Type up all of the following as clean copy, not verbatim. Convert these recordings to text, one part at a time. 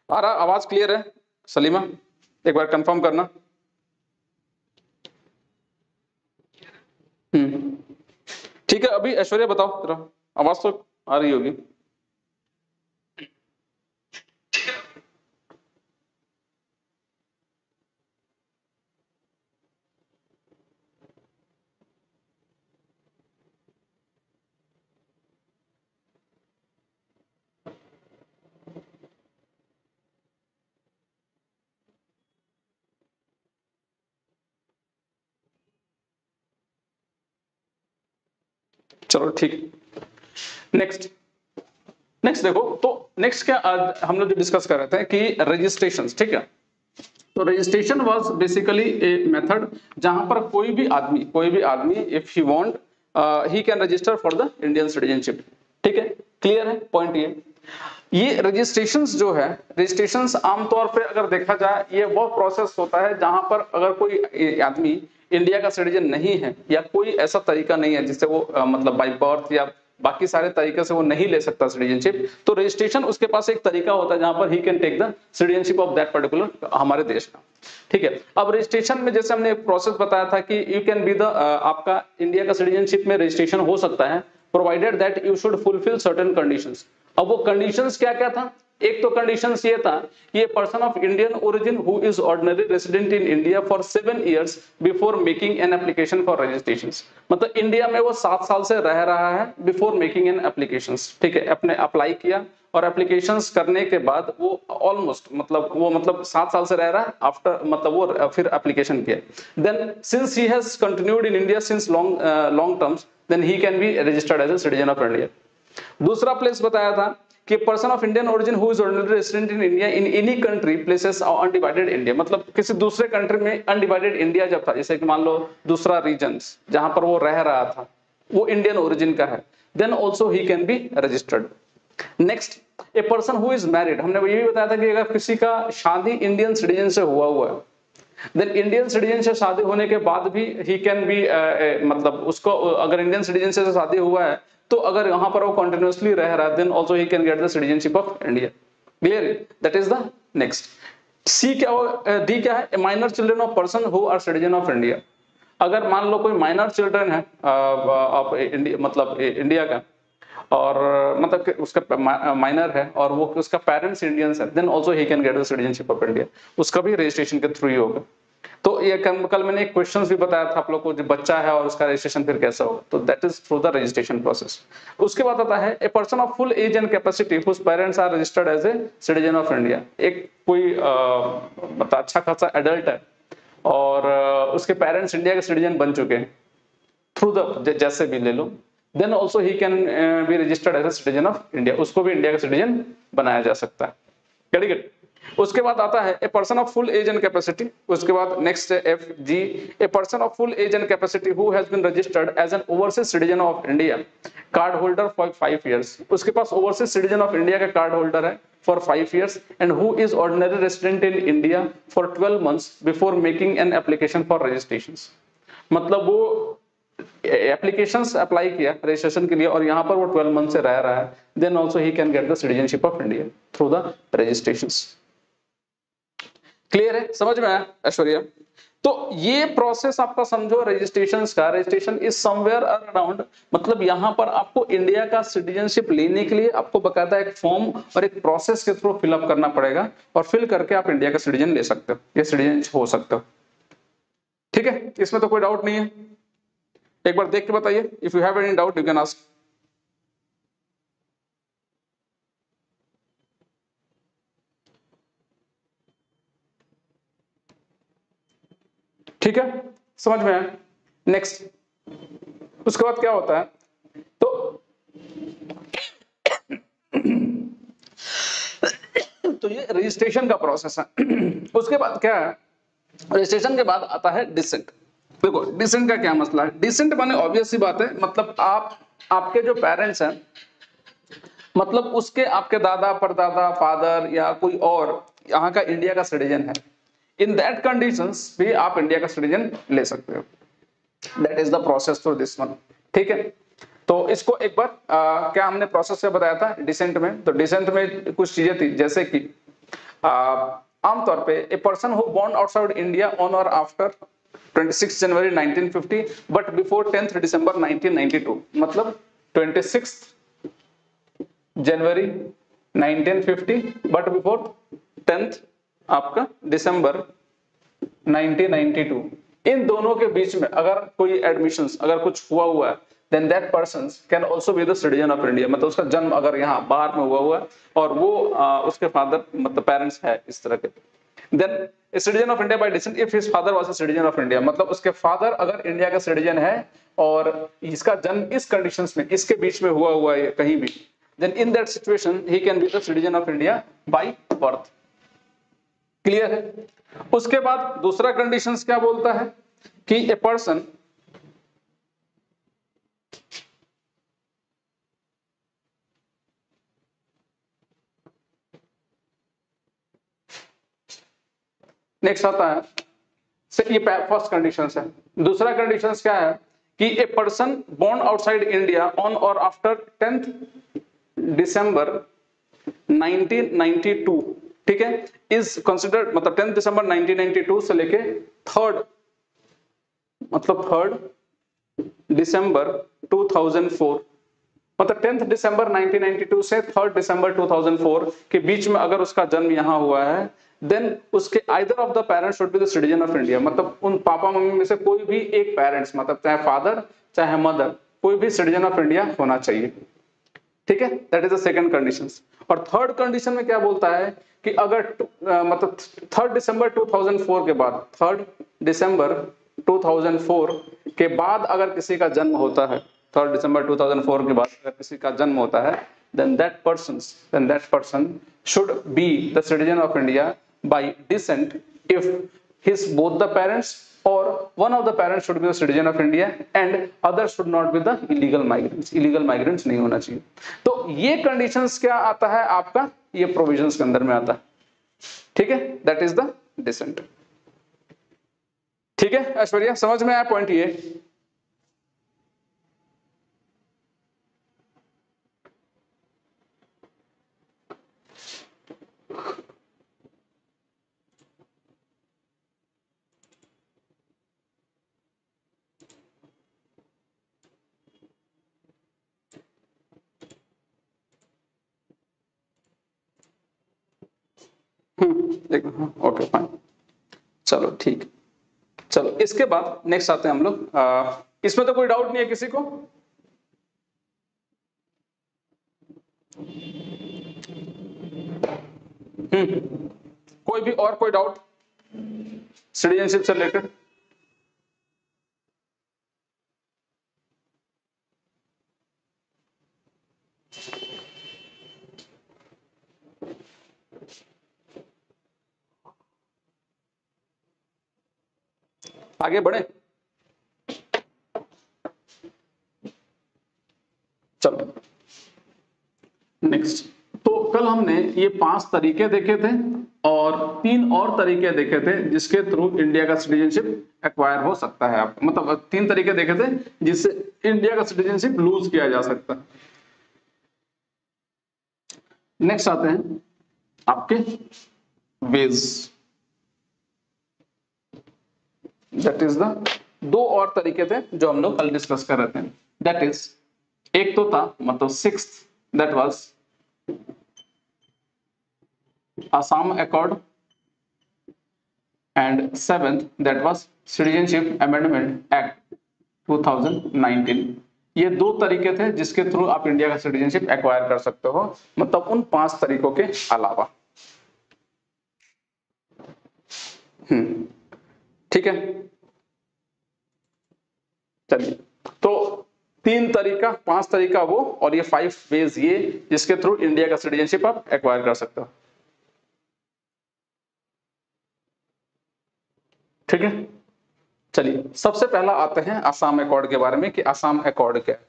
आ रहा, आवाज क्लियर है सलीमा? एक बार कंफर्म करना। ठीक है, अभी ऐश्वर्या बताओ जरा, आवाज तो आ रही होगी। चलो ठीक, नेक्स्ट नेक्स्ट देखो, तो नेक्स्ट क्या हम लोग जो डिस्कस कर रहे थे कि रजिस्ट्रेशन, ठीक है। तो registration was basically a method जहां पर कोई भी आदमी if he want he can register for the Indian citizenship. ठीक है, क्लियर है पॉइंट ये रजिस्ट्रेशंस जो है, रजिस्ट्रेशंस आमतौर पे अगर देखा जाए ये वो प्रोसेस होता है जहां पर अगर कोई आदमी इंडिया का सिटीजन नहीं है या कोई ऐसा तरीका नहीं है जिससे वो मतलब बाय बर्थ या बाकी सारे तरीके से वो नहीं ले सकता सिटीजनशिप, तो रजिस्ट्रेशन उसके पास एक तरीका होता है जहां पर ही can take the citizenship of that particular हमारे देश का। ठीक है, अब रजिस्ट्रेशन में जैसे हमने एक प्रोसेस बताया था कि यू कैन बी द आपका इंडिया का सिटीजनशिप में रजिस्ट्रेशन हो सकता है provided that you should fulfil certain conditions. अब वो कंडीशंस क्या क्या था? एक तो कंडीशंस ये था कि ये person of Indian origin who is ordinary resident in India for 7 years before making an application for registration. मतलब इंडिया में वो 7 साल से रह रहा है बिफोर मेकिंग एन एप्लीकेशन। ठीक है, अपने अप्लाई किया और एप्लीकेशंस करने के बाद वो ऑलमोस्ट मतलब 7 साल से रह रहा है आफ्टर, मतलब वो फिर एप्लीकेशन किया, then since he has continued in India since long terms, then he can be registered as a citizen of India. दूसरा प्लेस बताया था कि person of Indian origin who is ordinary resident in India in any country places undivided India. मतलब किसी दूसरे country में undivided India जब था, जैसे कि मान लो दूसरा रीजन जहां पर वो रह रहा था वो इंडियन ओरिजिन का है, then also he can be registered. Next, a person who is married, हमने ये भी बताया था कि अगर किसी का शादी इंडियन सिटीजन से हुआ है, देन इंडियन सिटीजन से शादी होने के बाद भी ही कैन बी मतलब उसको अगर इंडियन सिटीजन से शादी हुआ है तो अगर यहाँ पर वो कंटिन्यूअसली रह रहा है then also he can get the citizenship of India. Clear? That is the next. C क्या हो, डी क्या है? Minor children of person who are citizen of India. अगर मान लो कोई माइनर चिल्ड्रन है ऑफ इंडिया, मतलब इंडिया का, और मतलब उसका माइनर है और वो उसका पेरेंट्स इंडियंस है, then also he can get the citizenship of India. उसका भी रजिस्ट्रेशन के थ्रू ही होगा। तो ये कल मैंने एक क्वेश्चन भी बताया था आप लोग को, जो बच्चा है और उसका रजिस्ट्रेशन फिर कैसा होगा, तो that is through the registration process. उसके बाद आता है a person of full age and capacity whose parents are registered as a citizen of India. एक कोई मतलब अच्छा खासा एडल्ट है और उसके पेरेंट्स इंडिया के सिटीजन बन चुके हैं थ्रू द, जैसे भी ले लो, then also he can be registered as a citizen of India. उसको भी इंडिया का सिटीजन बनाया जा सकता है। Very good. उसके बाद आता है a person of full age and capacity. उसके बाद नेक्स्ट है F G, a person of full age and capacity who has been registered as an overseas citizen of India, card holder for 5 years. उसके पास overseas citizen of India का card holder है for 5 years and who is ordinary resident in India for 12 months before making an application for registration. मतलब वो applications apply किया registration के लिए और यहाँ पर वो 12 मंथ से रह रहा है, then also he can get the citizenship of India through the registrations. Clear है? समझ में आया ऐश्वर्या? तो ये प्रोसेस आपका समझो रजिस्ट्रेशंस का। रजिस्ट्रेशन इज समवेयर अराउंड, मतलब यहाँ पर आपको इंडिया का सिटीजनशिप लेने के लिए आपको बकायदा एक फॉर्म और एक प्रोसेस के थ्रू फिलअप करना पड़ेगा और फिल करके आप इंडिया का सिटीजन ले सकते हो, ये सिटीजन हो सकते हो। ठीक है, इसमें तो कोई डाउट नहीं है। एक बार देख के बताइए, if you have any doubt you can ask. ठीक है, समझ में आया? नेक्स्ट, उसके बाद क्या होता है, तो ये रजिस्ट्रेशन का प्रोसेस है। उसके बाद क्या है, रजिस्ट्रेशन के बाद आता है डिसेंट। देखो डिसेंट का क्या मसला है, डिसेंट माने ऑब्वियस सी बात है, मतलब आपके जो पेरेंट्स हैं, मतलब उसके आपके दादा परदादा फादर या कोई और यहाँ का इंडिया का सिटीजन है, इन दैट कंडीशंस भी आप इंडिया का सिटीजन ले सकते हो। That is the process for this one. ठीक है, तो इसको एक बार क्या हमने प्रोसेस से बताया था डिसेंट में, तो डिसेंट में कुछ चीजें थी जैसे कि आमतौर पे a person who born outside India on or after 26 January 1950 but before 10 December 1992, मतलब 26 जनवरी 1950 बट बिफोर 10 आपका दिसंबर 1992, इन दोनों के बीच में अगर कोई एडमिशंस अगर कुछ हुआ है, then that person can also be the citizen of India, मतलब उसका जन्म अगर यहाँ बाहर में हुआ है और वो उसके फादर मतलब पेरेंट्स है इस तरह के, then a citizen of India by descent if his father was a citizen of India, मतलब उसके फादर अगर इंडिया का सिटीजन है और इसका जन्म इस कंडीशंस में इसके बीच में हुआ है कहीं भी, then in that situation he can be the citizen of India by birth। Clear है? उसके बाद दूसरा कंडीशंस क्या बोलता है कि ए पर्सन नेक्स्ट आता है, ये फर्स्ट कंडीशन है। दूसरा कंडीशन क्या है कि a person born outside India on or after 10 December 1992, ठीक है, इज कंसिडर्ड, मतलब 10 दिसंबर 1992 से लेके 3 दिसंबर 2004, मतलब 10 दिसंबर 1992 से 3 दिसंबर 2004 के बीच में अगर उसका जन्म यहां हुआ है, देन उसके either of the parents should be the citizen of India, मतलब उन पापा मम्मी में से कोई भी एक पेरेंट्स, मतलब चाहे फादर चाहे मदर, कोई भी सिटीजन ऑफ इंडिया होना चाहिए। ठीक है, that is the second condition. और थर्ड कंडीशन में क्या बोलता है कि अगर मतलब 3 दिसंबर 2004 के बाद, 3 दिसंबर 2004 के बाद अगर किसी का जन्म होता है, 3 दिसंबर 2004 के बाद अगर किसी का जन्म होता है, then that person should be the citizen of India by descent if his both the parents or one of the parents should be the citizen of India and others should not be the illegal migrants। illegal migrants नहीं होना चाहिए। तो ये conditions क्या आता है आपका, ये provisions के अंदर में आता है। ठीक है, that is the descent। ठीक है ऐश्वर्या, समझ में आया पॉइंट ये? ओके फाइन, चलो ठीक। चलो इसके बाद नेक्स्ट आते हैं हम लोग, इसमें तो कोई डाउट नहीं है किसी को? कोई भी और कोई डाउट सिटीजनशिप से रिलेटेड? आगे बढ़े, चलो नेक्स्ट। तो कल हमने ये 5 तरीके देखे थे और 3 और तरीके देखे थे जिसके थ्रू इंडिया का सिटीजनशिप एक्वायर हो सकता है आपका, मतलब 3 तरीके देखे थे जिससे इंडिया का सिटीजनशिप लूज किया जा सकता है। नेक्स्ट आते हैं आपके वेज, दैट इज द 2 और तरीके थे जो हम लोग कल डिस्कस कर रहे थे। दैट इज, एक तो था मतलब 6th, that was Assam Accord and 7th that was Citizenship Amendment Act 2019। ये 2 तरीके थे जिसके थ्रू आप इंडिया का सिटीजनशिप एक्वायर कर सकते हो, मतलब उन 5 तरीकों के अलावा। ठीक है, चलिए तो 3 तरीका, 5 तरीका वो, और ये 5 वेज ये जिसके थ्रू इंडिया का सिटीजनशिप आप एक्वायर कर सकते हो। ठीक है, चलिए सबसे पहला आते हैं असम अकॉर्ड के बारे में कि असम अकॉर्ड क्या है।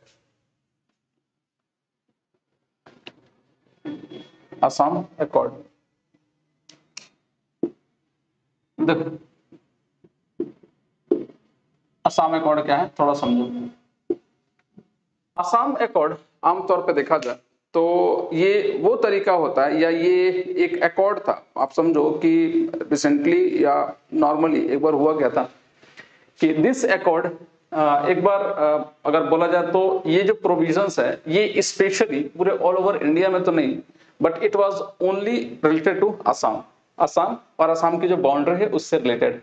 असम अकॉर्ड, देखो असम अकॉर्ड क्या है थोड़ा समझो। असम अकॉर्ड आमतौर पे देखा जाए तो ये वो तरीका होता है या ये एक अकॉर्ड था। आप समझो कि रिसेंटली या नॉर्मली एक बार हुआ क्या था कि दिस अकॉर्ड एक बार अगर बोला जाए तो ये जो प्रोविजंस है ये स्पेशली पूरे ऑल ओवर इंडिया में तो नहीं, but it was only related to Assam. Assam और असम की जो बाउंड्री है उससे रिलेटेड,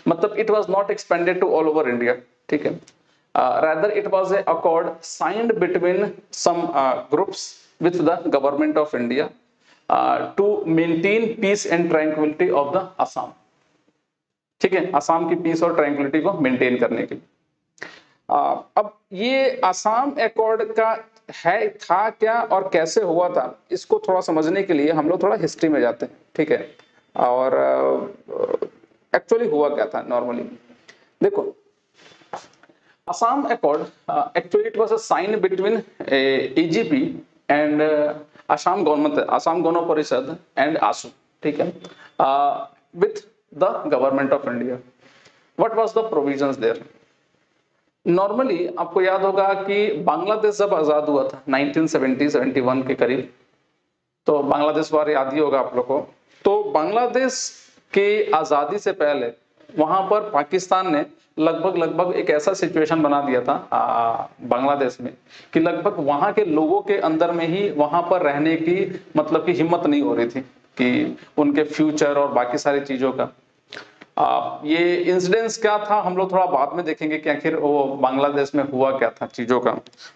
मतलब it was not expanded to all over India, ठीक है। rather it was a accord signed between some groups with the government of India to maintain peace and tranquility of the Assam, ठीक है, असम की piece और tranquillity को maintain करने के लिए। अब ये असम अकॉर्ड का है था क्या और कैसे हुआ था, इसको थोड़ा समझने के लिए हम लोग थोड़ा हिस्ट्री में जाते हैं, ठीक है। और एक्चुअली हुआ क्या था नॉर्मली, देखो Assam Accord, actually it was a sign between AGP and Assam government, Assam Gano Parishad and ASU, ठीक है, with the government of India. What was the provisions there? Normally आपको याद होगा कि बांग्लादेश जब आजाद हुआ था 1970-71 के करीब, तो बांग्लादेश वार याद ही होगा आप लोग को। तो बांग्लादेश के आजादी से पहले वहां पर पाकिस्तान ने लगभग एक ऐसा सिचुएशन बना दिया था बांग्लादेश में कि लगभग वहां के लोगों के अंदर में ही वहां पर रहने की मतलब की हिम्मत नहीं हो रही थी कि उनके फ्यूचर और बाकी सारी चीजों का। ये इंसिडेंस क्या था हम लोग थोड़ा बाद में देखेंगे कि आखिर वो बांग्लादेश में हुआ क्या था चीजों का,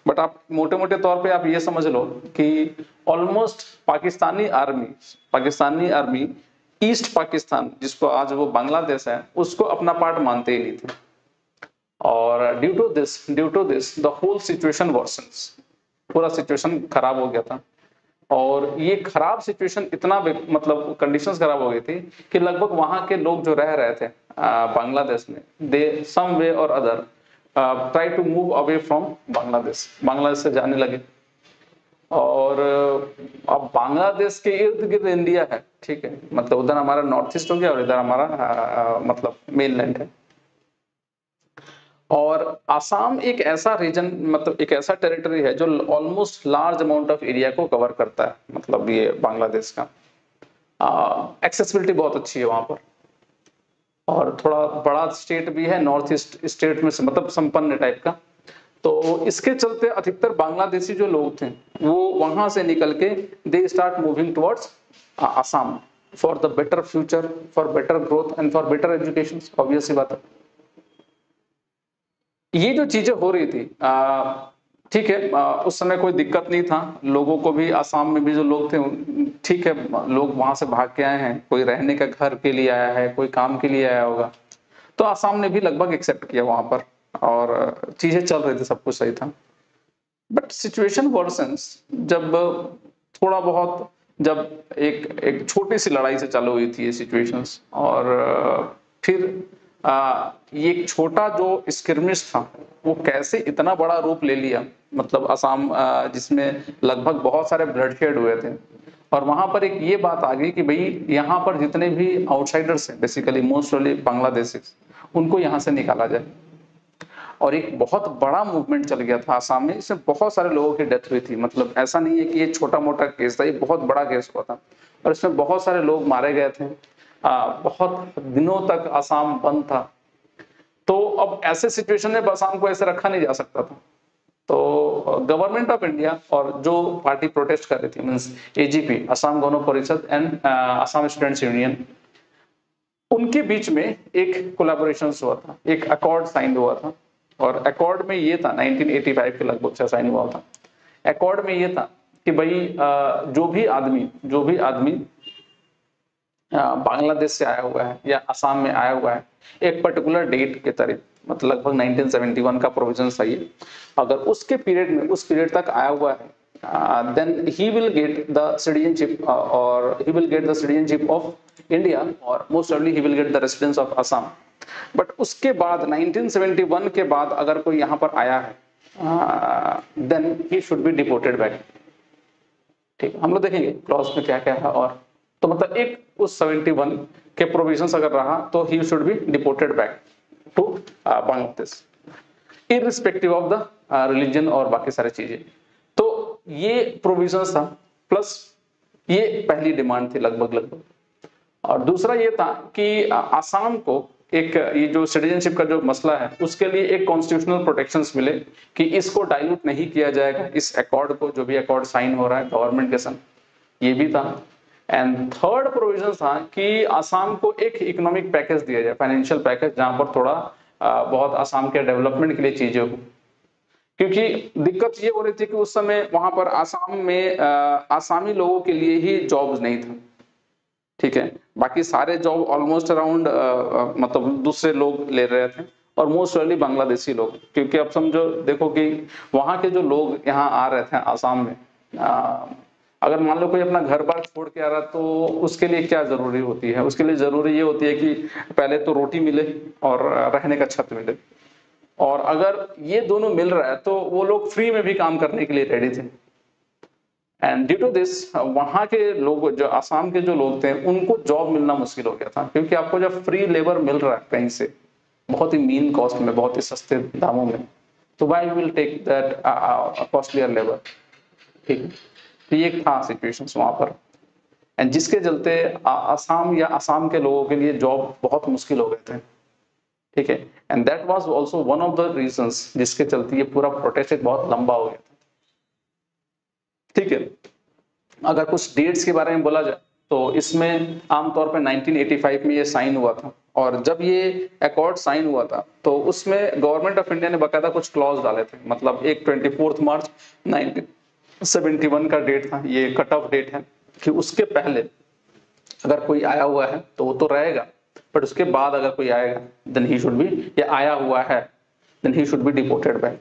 बट आप मोटे मोटे तौर पे आप ये समझ लो कि almost Pakistani army east Pakistan जिसको आज वो बांग्लादेश है उसको अपना पार्ट मानते ही नहीं थे, और due to this the whole situation versions, पूरा सिचुएशन खराब हो गया था। और ये खराब सिचुएशन इतना मतलब कंडीशंस खराब हो गई थी कि लगभग वहां के लोग जो रह रहे थे बांग्लादेश में, दे some way or other try to move away from Bangladesh से जाने लगे। और अब बांग्लादेश के इर्द गिर्द इंडिया है, ठीक है, मतलब उधर हमारा नॉर्थ ईस्ट हो गया और इधर हमारा मतलब मेनलैंड है। और आसाम एक ऐसा रीजन मतलब एक ऐसा टेरिटरी है जो almost large amount of area को कवर करता है, मतलब ये बांग्लादेश का एक्सेसिबिलिटी बहुत अच्छी है वहां पर, और थोड़ा बड़ा स्टेट भी है, नॉर्थ ईस्ट स्टेट में से मतलब संपन्न टाइप का। तो इसके चलते अधिकतर बांग्लादेशी जो लोग थे वो वहां से निकल के they start moving towards Assam for the better future, for better growth and for better education. Obvious सी बात है, ये जो चीजें हो रही थी ठीक है, उस समय कोई दिक्कत नहीं था लोगों को भी, आसाम में भी जो लोग थे ठीक है, लोग वहां से भाग के आए हैं, कोई रहने का घर के लिए आया है, कोई काम के लिए आया होगा, तो आसाम ने भी लगभग एक्सेप्ट किया वहां पर और चीजें चल रही थी, सब कुछ सही था। बट सिचुएशन वर्सन्स जब थोड़ा बहुत, जब एक छोटी सी लड़ाई से चालू हुई थी ये सिचुएशंस, और फिर ये एक छोटा जो स्किर्मिश था वो कैसे इतना बड़ा रूप ले लिया, मतलब असम जिसमें लगभग बहुत सारे ब्लडशेड हुए थे, और वहां पर एक ये बात आ गई कि भाई यहाँ पर जितने भी आउटसाइडर्स हैं बेसिकली मोस्टली बांग्लादेशी, उनको यहाँ से निकाला जाए। और एक बहुत बड़ा मूवमेंट चल गया था आसाम में, इसमें बहुत सारे लोगों की डेथ हुई थी, मतलब ऐसा नहीं है कि ये छोटा मोटा केस था, ये बहुत बड़ा केस हुआ था और इसमें बहुत सारे लोग मारे गए थे। बहुत दिनों तक आसाम बंद था, तो अब ऐसे सिचुएशन में आसाम को ऐसे रखा नहीं जा सकता था। तो गवर्नमेंट ऑफ इंडिया और जो पार्टी प्रोटेस्ट कर रही थी मींस एजीपी, असम गण Parishad and Assam students union, उनके बीच में एक कोलैबोरेशन हुआ था, एक अकॉर्ड साइन हुआ था। और अकॉर्ड में ये था 1985 के लगभग से साइन हुआ था। अकॉर्ड में ये था कि भाई जो भी आदमी बांग्लादेश से आया हुआ है या असम में आया हुआ है एक पर्टिकुलर डेट के तरीक, मतलब लगभग 1971 का प्रोविजन सही है, अगर उसके पीरियड में उस पीरियड तक आया हुआ है then he will get the citizenship और he will get the citizenship of India और most certainly he will get the residence of Assam. But उसके बाद 1971 के बाद अगर कोई यहाँ पर आया है then he should be deported back. ठीक, हम लोग देखेंगे क्लॉज में क्या क्या है। और तो मतलब एक उस 71 के प्रोविजंस अगर रहा तो he should be deported back to Bangladesh irrespective of the religion और बाकी सारी चीजें। तो ये प्रोविजंस था, प्लस ये पहली डिमांड थी लगभग। और दूसरा ये था कि आसाम को एक ये जो सिटीजनशिप का जो मसला है उसके लिए एक कॉन्स्टिट्यूशनल प्रोटेक्शंस मिले कि इसको डाइल्यूट नहीं किया जाएगा, इस अकॉर्ड को, जो भी अकॉर्ड साइन हो रहा है गवर्नमेंट के संग, ये भी था। एंड थर्ड प्रोविजन था कि आसाम को एक इकोनॉमिक पैकेज दिया जाए, फाइनेंशियल पैकेज, जहां पर थोड़ा बहुत आसाम के डेवलपमेंट के लिए चीजें हो। क्योंकि दिक्कत ये हो रही थी कि उस समय वहां पर आसाम में आसामी लोगों के लिए ही जॉब्स नहीं था, ठीक है, बाकी सारे जॉब ऑलमोस्ट अराउंड मतलब दूसरे लोग ले रहे थे, और मोस्ट वेली बांग्लादेशी लोग। क्योंकि अब समझो, देखो कि वहां के जो लोग यहाँ आ रहे थे आसाम में, अगर मान लो कोई अपना घर बार छोड़ के आ रहा तो उसके लिए क्या जरूरी होती है, उसके लिए जरूरी ये होती है कि पहले तो रोटी मिले और रहने का छत मिले, और अगर ये दोनों मिल रहा है तो वो लोग फ्री में भी काम करने के लिए रेडी थे। एंड ड्यू टू दिस वहां के लोग, जो आसाम के जो लोग थे, उनको जॉब मिलना मुश्किल हो गया था, क्योंकि आपको जब फ्री लेबर मिल रहा है कहीं से बहुत ही मीन कॉस्ट में, बहुत ही सस्ते दामों में, तो why will take that costlier labour, ठीक है। तो ये था सिचुएशन वहां पर, एंड जिसके चलते आसाम या आसाम के लोगों के लिए जॉब बहुत मुश्किल हो गए थे, ठीक है। And that was also one of the reasons जिसके चलते ये पूरा प्रोटेस्ट बहुत लंबा हो गया था, ठीक है। अगर कुछ डेट्स के बारे में बोला जाए तो इसमें आमतौर पर 1985 में ये साइन हुआ था, और जब ये अकॉर्ड साइन हुआ था तो उसमें गवर्नमेंट ऑफ इंडिया ने बकायदा कुछ क्लॉज डाले थे। मतलब एक 24 मार्च 1971 का डेट था, ये कट ऑफ डेट है कि उसके पहले अगर कोई आया हुआ है तो वो तो रहेगा, बट उसके बाद अगर कोई आएगा देन ही शुड बी, या आया हुआ है then he should be deported back.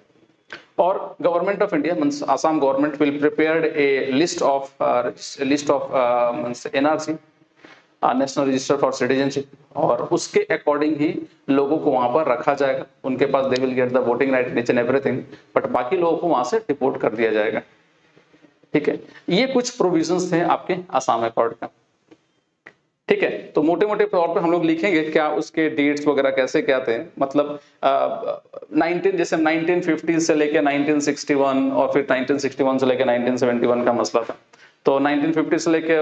और government of India means Assam government will prepared a list of means NRC, national register for citizenship, और उसके अकॉर्डिंग ही लोगों को वहां पर रखा जाएगा। उनके पास they will get the voting right each and everything, but बाकी लोगों को वहां से डिपोर्ट कर दिया जाएगा, ठीक है। ये कुछ प्रोविजंस थे आपके आसाम अकॉर्ड का, ठीक है। तो मोटे मोटे तौर पे हम लोग लिखेंगे क्या उसके डेट्स वगैरह कैसे क्या थे। मतलब 19 जैसे 1950 से लेके 1961 और फिर 1961 से लेके 1971 का मसला था। तो 1950 से लेके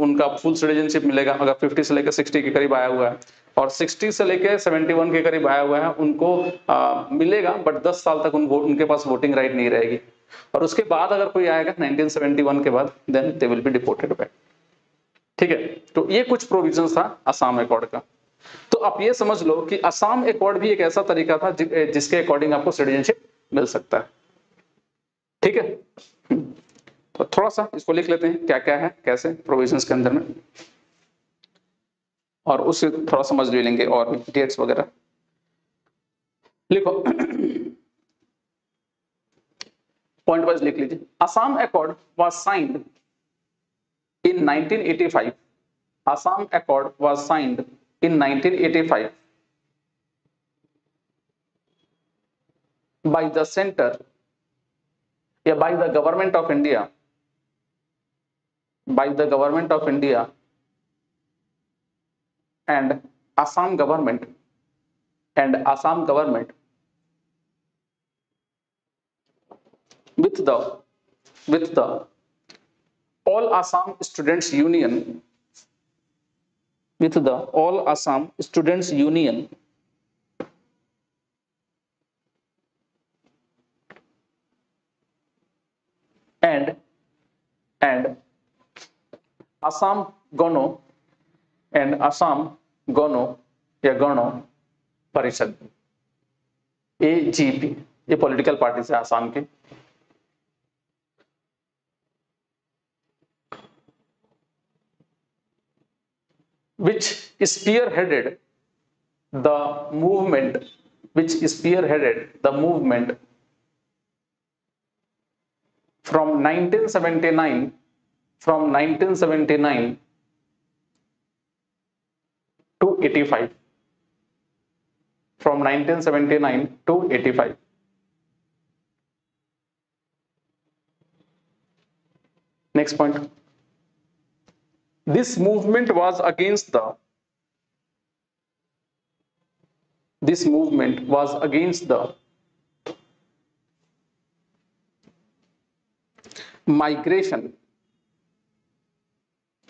उनका फुल सिटीजनशिप मिलेगा अगर 50 से लेके 60 के करीब आया हुआ है, और 60 से लेके 71 के करीब आया हुआ है उनको मिलेगा, बट 10 साल तक उनके पास वोटिंग राइट नहीं रहेगी। और उसके बाद अगर कोई आएगा 1971 के बाद then they will be deported back, ठीक है। तो ये कुछ प्रोविजंस था असम अकॉर्ड का। तो आप ये समझ लो कि असम अकॉर्ड भी एक ऐसा तरीका था जिसके अकॉर्डिंग आपको सिटीजनशिप मिल सकता है, ठीक है। तो थोड़ा सा इसको लिख लेते हैं क्या क्या है कैसे प्रोविजंस के अंदर में, और उससे थोड़ा समझ ले लेंगे और भी डेट्स वगैरह लिखो। पॉइंट वाइज लिख लीजिए। Assam accord was signed in 1985. Assam Accord was signed in 1985 by the center, by the government of India, and Assam government with the All Assam Students Union, with the All Assam Students Union and Assam Gano या गणो परिषद, AGP, ये political party है आसाम के, which spearheaded the movement from 1979 to 85, from 1979 to 85. Next point. This movement was against the migration.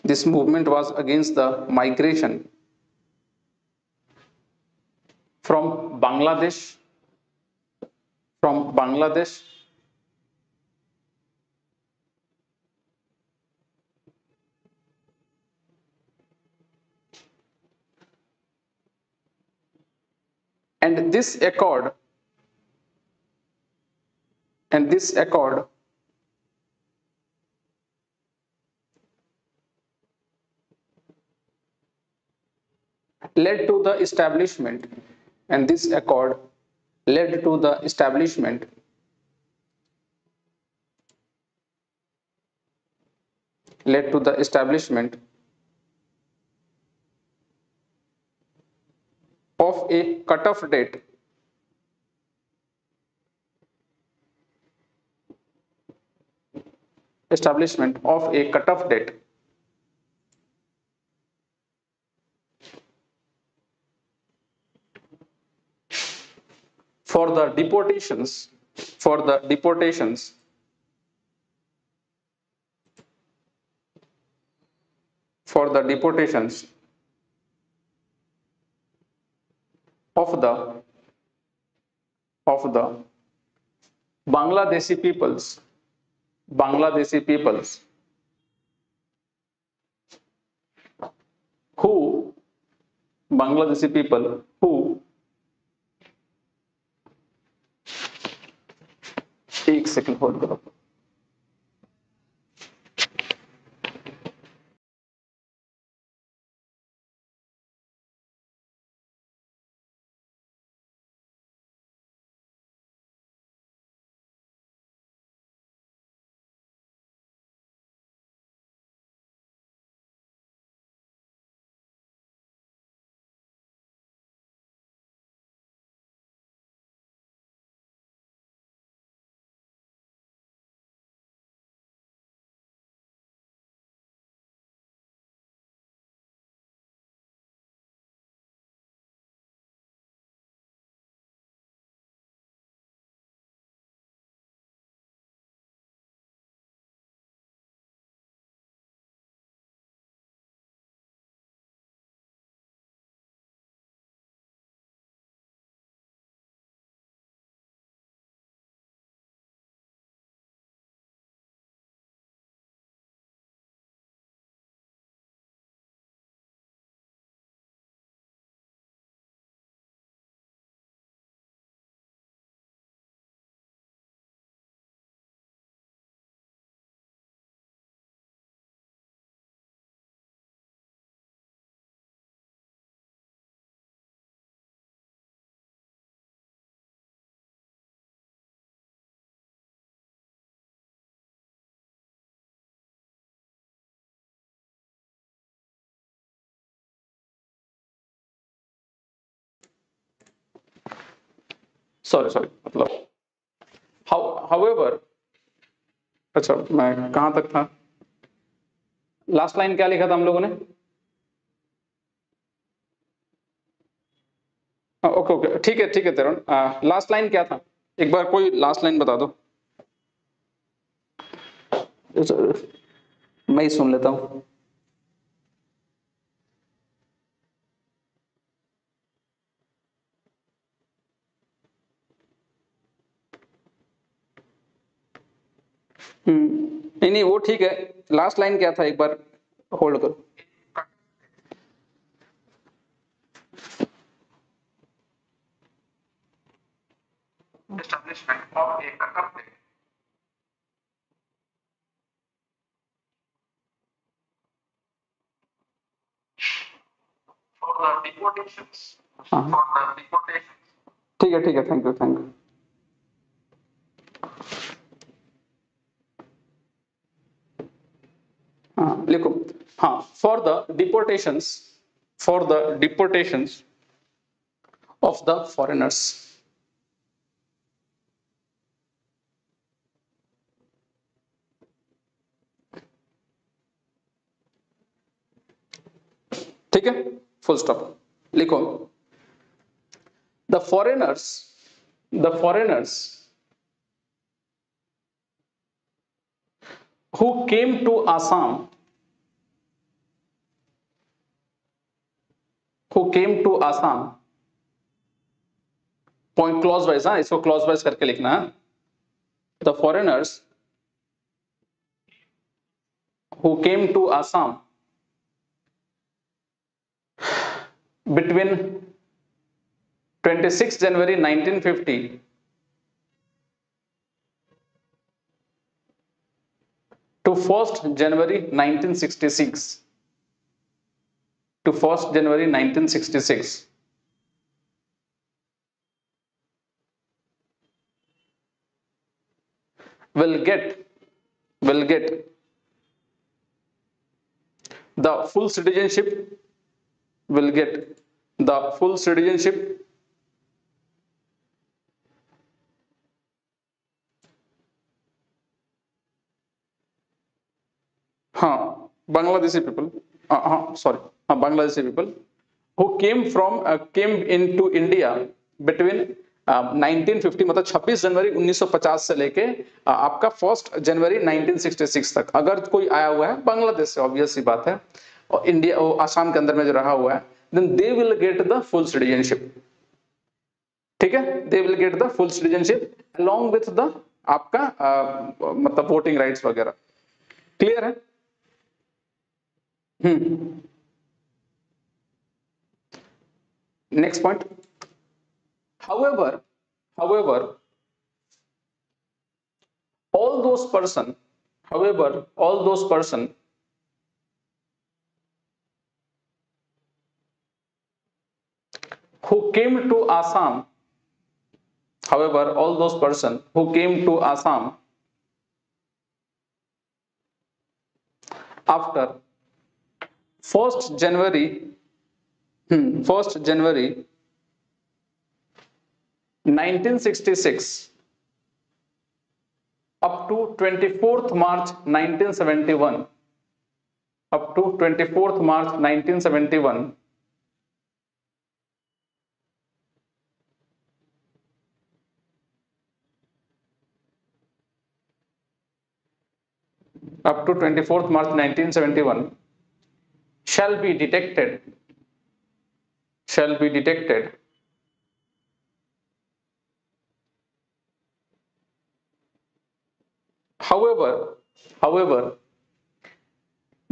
This movement was against the migration from Bangladesh, from Bangladesh and this accord led to the establishment and this accord led to the establishment led to the establishment of a cutoff date establishment of a cutoff date for the deportations for the deportations for the deportations of the Bangladeshi peoples who Bangladeshi people who एक second hold करो sorry मतलब however अच्छा मैं कहां तक था last line क्या लिखा था हम लोगों ने ओके ओके ठीक है तरुण लास्ट लाइन क्या था एक बार कोई लास्ट लाइन बता दो मैं ही सुन लेता हूं नहीं वो ठीक है लास्ट लाइन क्या था एक बार होल्ड करो establishment of a cutoff date for the deportations ठीक है थैंक यू लिखो हाँ for the deportations of the foreigners ठीक है फुल स्टॉप लिखो the foreigners who came to Assam, point clause wise, हाँ इसको क्लॉज वाइज करके लिखना है। The foreigners who came to Assam between 26 January 1950 to 1st January 1966, to 1st January 1966, will get the full citizenship, will get the full citizenship हाँ Bangladeshi people, हाँ sorry, हाँ Bangladeshi people who came into India between 1950 मतलब 26 January 1950 से लेके आपका 1 जनवरी 1966 तक अगर कोई आया हुआ है बांग्लादेश से, ऑब्वियस सी बात है, और इंडिया आसाम के अंदर में जो रहा हुआ है, then they will get the full citizenship. ठीक है, they will get the full citizenship along with the आपका मतलब वोटिंग राइट्स वगैरह। क्लियर है? Next point, however all those person who came to Assam, however all those person who came to Assam after 1st January 1966 up to 24th March 1971, up to 24th March 1971 up to 24th March 1971 shall be detected however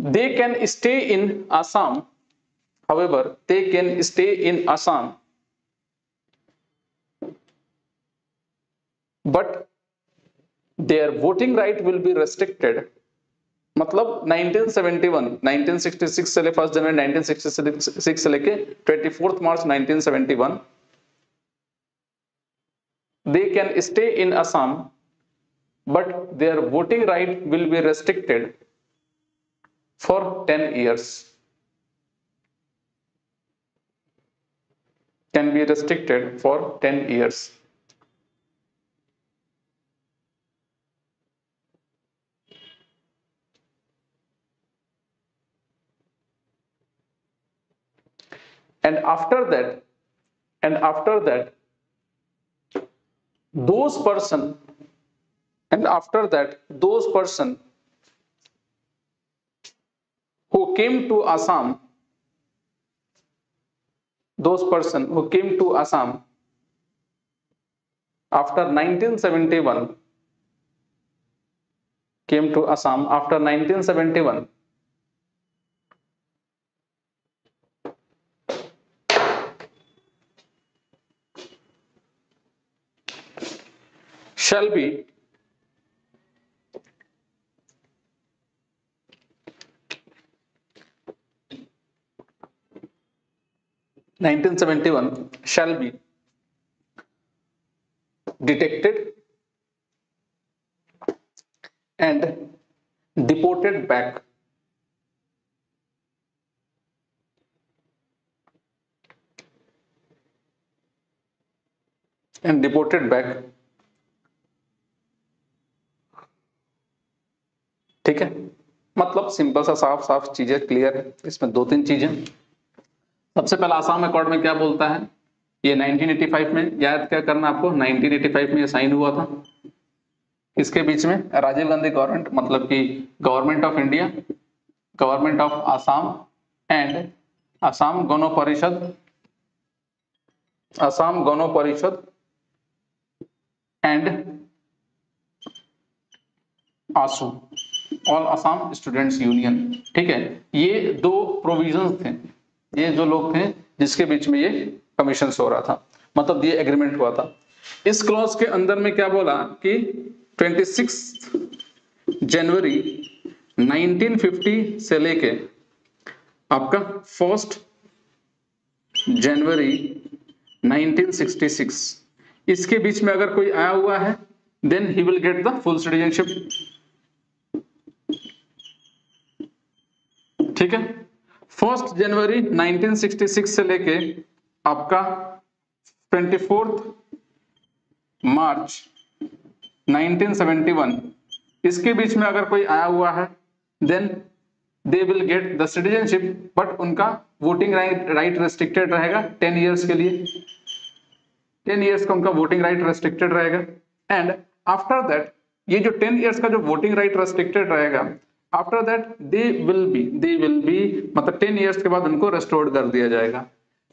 they can stay in Assam, but their voting right will be restricted। मतलब 1966 से लेके 1 जनवरी 1966 से लेके 24th March 1971 they can stay in Assam but their voting right will be restricted for 10 years, can be restricted for 10 years। and after that those person who came to Assam after 1971 shall be detected and deported back ठीक है, मतलब simple सा साफ चीजें clear है। इसमें 2-3 चीजें, सबसे पहला आसाम अकॉर्ड में क्या बोलता है, ये 1985 में, याद क्या करना आपको, 1985 में ये साइन हुआ था। किसके बीच में? राजीव गांधी गवर्नमेंट मतलब कि government of India, government of Assam and Assam Gana Parishad, Assam Gana Parishad and AASU, all Assam students union. ठीक है, ये दो प्रोविजंस थे, ये जो लोग थे जिसके बीच में ये कमीशन हो रहा था, मतलब ये एग्रीमेंट हुआ था। इस क्लॉज के अंदर में क्या बोला कि 26 जनवरी 1950 से लेके आपका 1 जनवरी 1966 इसके बीच में अगर कोई आया हुआ है then he will get the full citizenship. ठीक है, 1 जनवरी 1966 से लेके आपका 24 मार्च 1971 इसके बीच में अगर कोई आया हुआ है then they will get the citizenship, but उनका वोटिंग राइट रेस्ट्रिक्टेड रहेगा 10 इयर्स के लिए, 10 इयर्स का उनका वोटिंग राइट रेस्ट्रिक्टेड रहेगा। एंड आफ्टर दैट ये जो 10 इयर्स का जो वोटिंग राइट रेस्ट्रिक्टेड रहेगा, after that they will be मतलब 10 इयर्स के बाद उनको रेस्टोर्ड कर दिया जाएगा।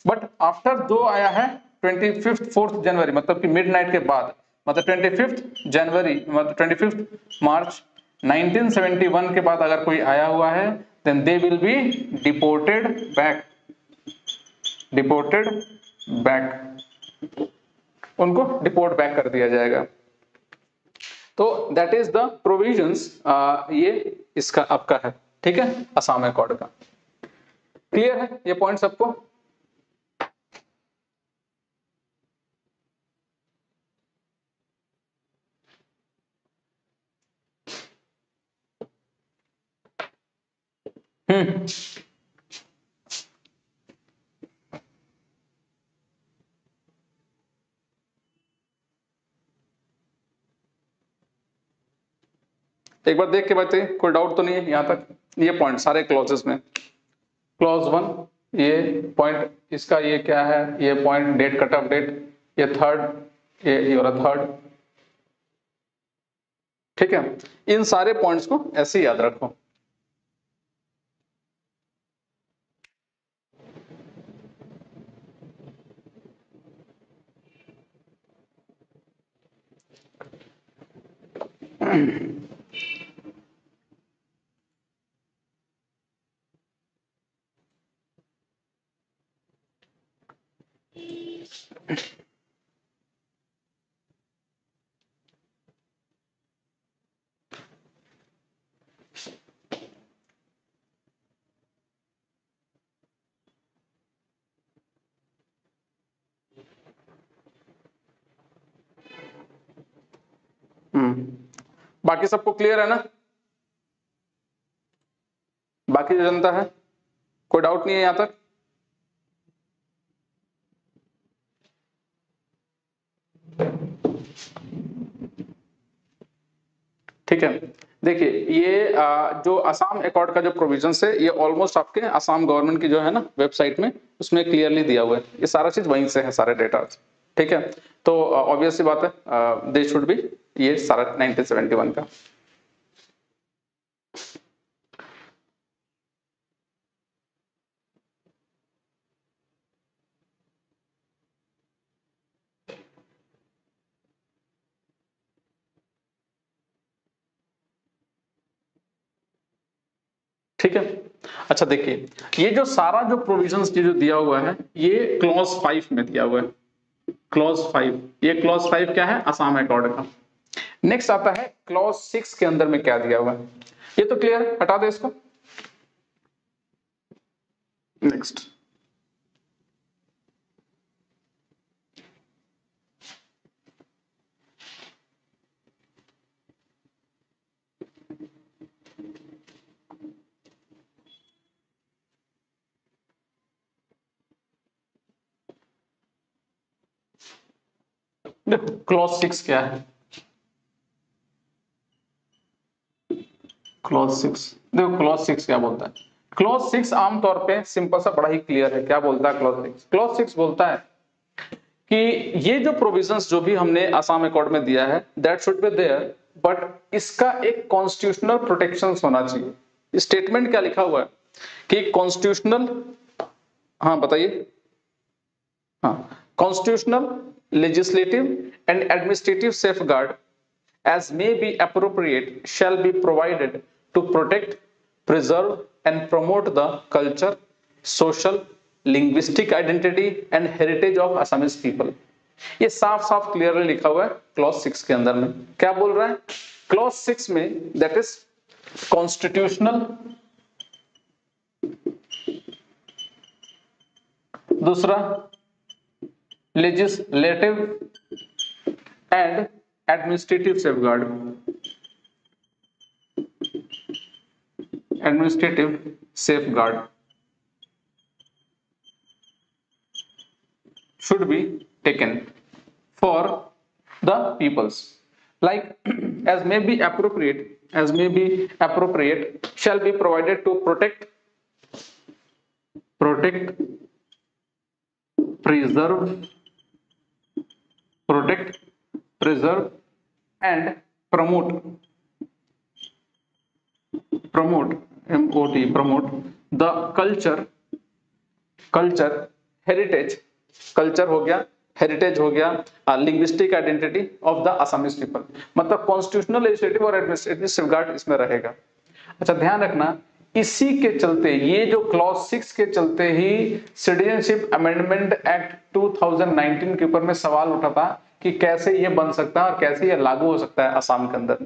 बट आफ्टर दो आया है 4 जनवरी मतलब कि मिडनाइट के बाद, मतलब 25 जनवरी मतलब 25 मार्च 1971 के बाद अगर कोई आया हुआ है then they will be deported back, उनको डिपोर्ट बैक कर दिया जाएगा। तो दैट इज द प्रोविजंस, ये इसका आपका है। ठीक है, असम अकॉर्ड का। क्लियर है ये पॉइंट सबको? एक बार देख के बताइए, कोई डाउट तो नहीं है यहां तक? ये पॉइंट सारे क्लॉजेस में, क्लॉज 1 ये पॉइंट, इसका ये क्या है, ये point date cut off date, ये थर्ड, ये वाला थर्ड। ठीक है, इन सारे पॉइंट्स को ऐसे याद रखो। बाकी सबको क्लियर है ना? बाकी जो जनता है कोई डाउट नहीं है यहां तक? ठीक है, देखिए ये जो असम अकॉर्ड का जो प्रोविजंस है ये ऑलमोस्ट आपके असम गवर्नमेंट की जो है ना वेबसाइट में उसमें क्लियरली दिया हुआ है, ये सारा चीज वहीं से है, सारे डेटा। ठीक है, तो ऑब्वियस सी बात है दे शुड बी ये सारा 1971 का। ठीक है, अच्छा देखिए ये जो सारा जो प्रोविजंस जो दिया हुआ है ये क्लॉज 5 में दिया हुआ है, क्लॉज 5। ये क्लॉज 5 क्या है? असम अकॉर्ड का। नेक्स्ट आता है क्लॉज 6 के अंदर में क्या दिया हुआ है, ये तो क्लियर है, हटा दे इसको। नेक्स्ट देखो क्लॉज 6 क्या है, क्लॉज 6 देखो क्लॉज 6 क्या बोलता है। क्लॉज 6 आमतौर पे सिंपल सा बड़ा ही क्लियर है, क्या बोलता है क्लॉज 6? क्लॉज 6 बोलता है कि ये जो प्रोविजंस जो भी हमने असम अकॉर्ड में दिया है that should be there but इसका एक कॉन्स्टिट्यूशनल प्रोटेक्शन होना चाहिए। स्टेटमेंट क्या लिखा हुआ है कि कॉन्स्टिट्यूशनल, हाँ बताइए, हाँ, constitutional, legislative and administrative safeguard as may be appropriate shall be provided to protect, preserve and promote the culture, social, linguistic identity and heritage of Assamese people। ये साफ साफ क्लियरली लिखा हुआ है क्लॉज 6 के अंदर में। क्या बोल रहा है क्लॉज 6 में? दैट इज कॉन्स्टिट्यूशनल, दूसरा legislative and administrative safeguard, administrative safeguard should be taken for the peoples, like as may be appropriate, as may be appropriate shall be provided to protect, preserve and promote the culture, heritage, culture हो गया, heritage हो गया, linguistic identity of the Assamese people. मतलब constitutional, legislative और administrative safeguard इसमें रहेगा। अच्छा ध्यान रखना, इसी के चलते, ये जो क्लॉज 6 के चलते ही सिटीजनशिप अमेंडमेंट एक्ट 2019 के ऊपर में सवाल उठा था कि कैसे ये बन सकता है और कैसे ये लागू हो सकता है असम के अंदर।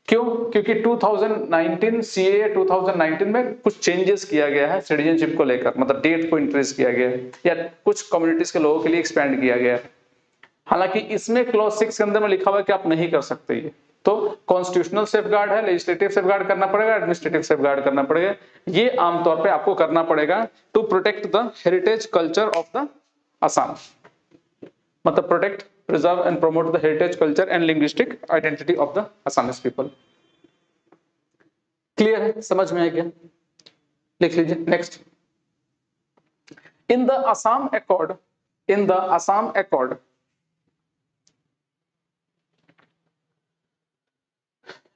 क्यों? क्योंकि 2019 सीएए 2019 में कुछ चेंजेस किया गया है सिटीजनशिप को लेकर, मतलब डेट को इंक्रीज किया गया है या कुछ कम्युनिटीज के लोगों के लिए एक्सपेंड किया गया है। हालांकि इसमें क्लॉज 6 के अंदर में लिखा हुआ है कि आप नहीं कर सकते ये। तो कॉन्स्टिट्यूशनल सेफगार्ड है, लेजिस्लेटिव सेफगार्ड करना पड़ेगा, एडमिनिस्ट्रेटिव सेफगार्ड करना पड़ेगा। ये आमतौर पे आपको करना पड़ेगा to protect the heritage culture of the Assam, मतलब protect, preserve and promote the heritage, culture and linguistic identity of the Assamese people। Clear है? समझ में आ गया? लिख लीजिए next. In the Assam accord, in the Assam accord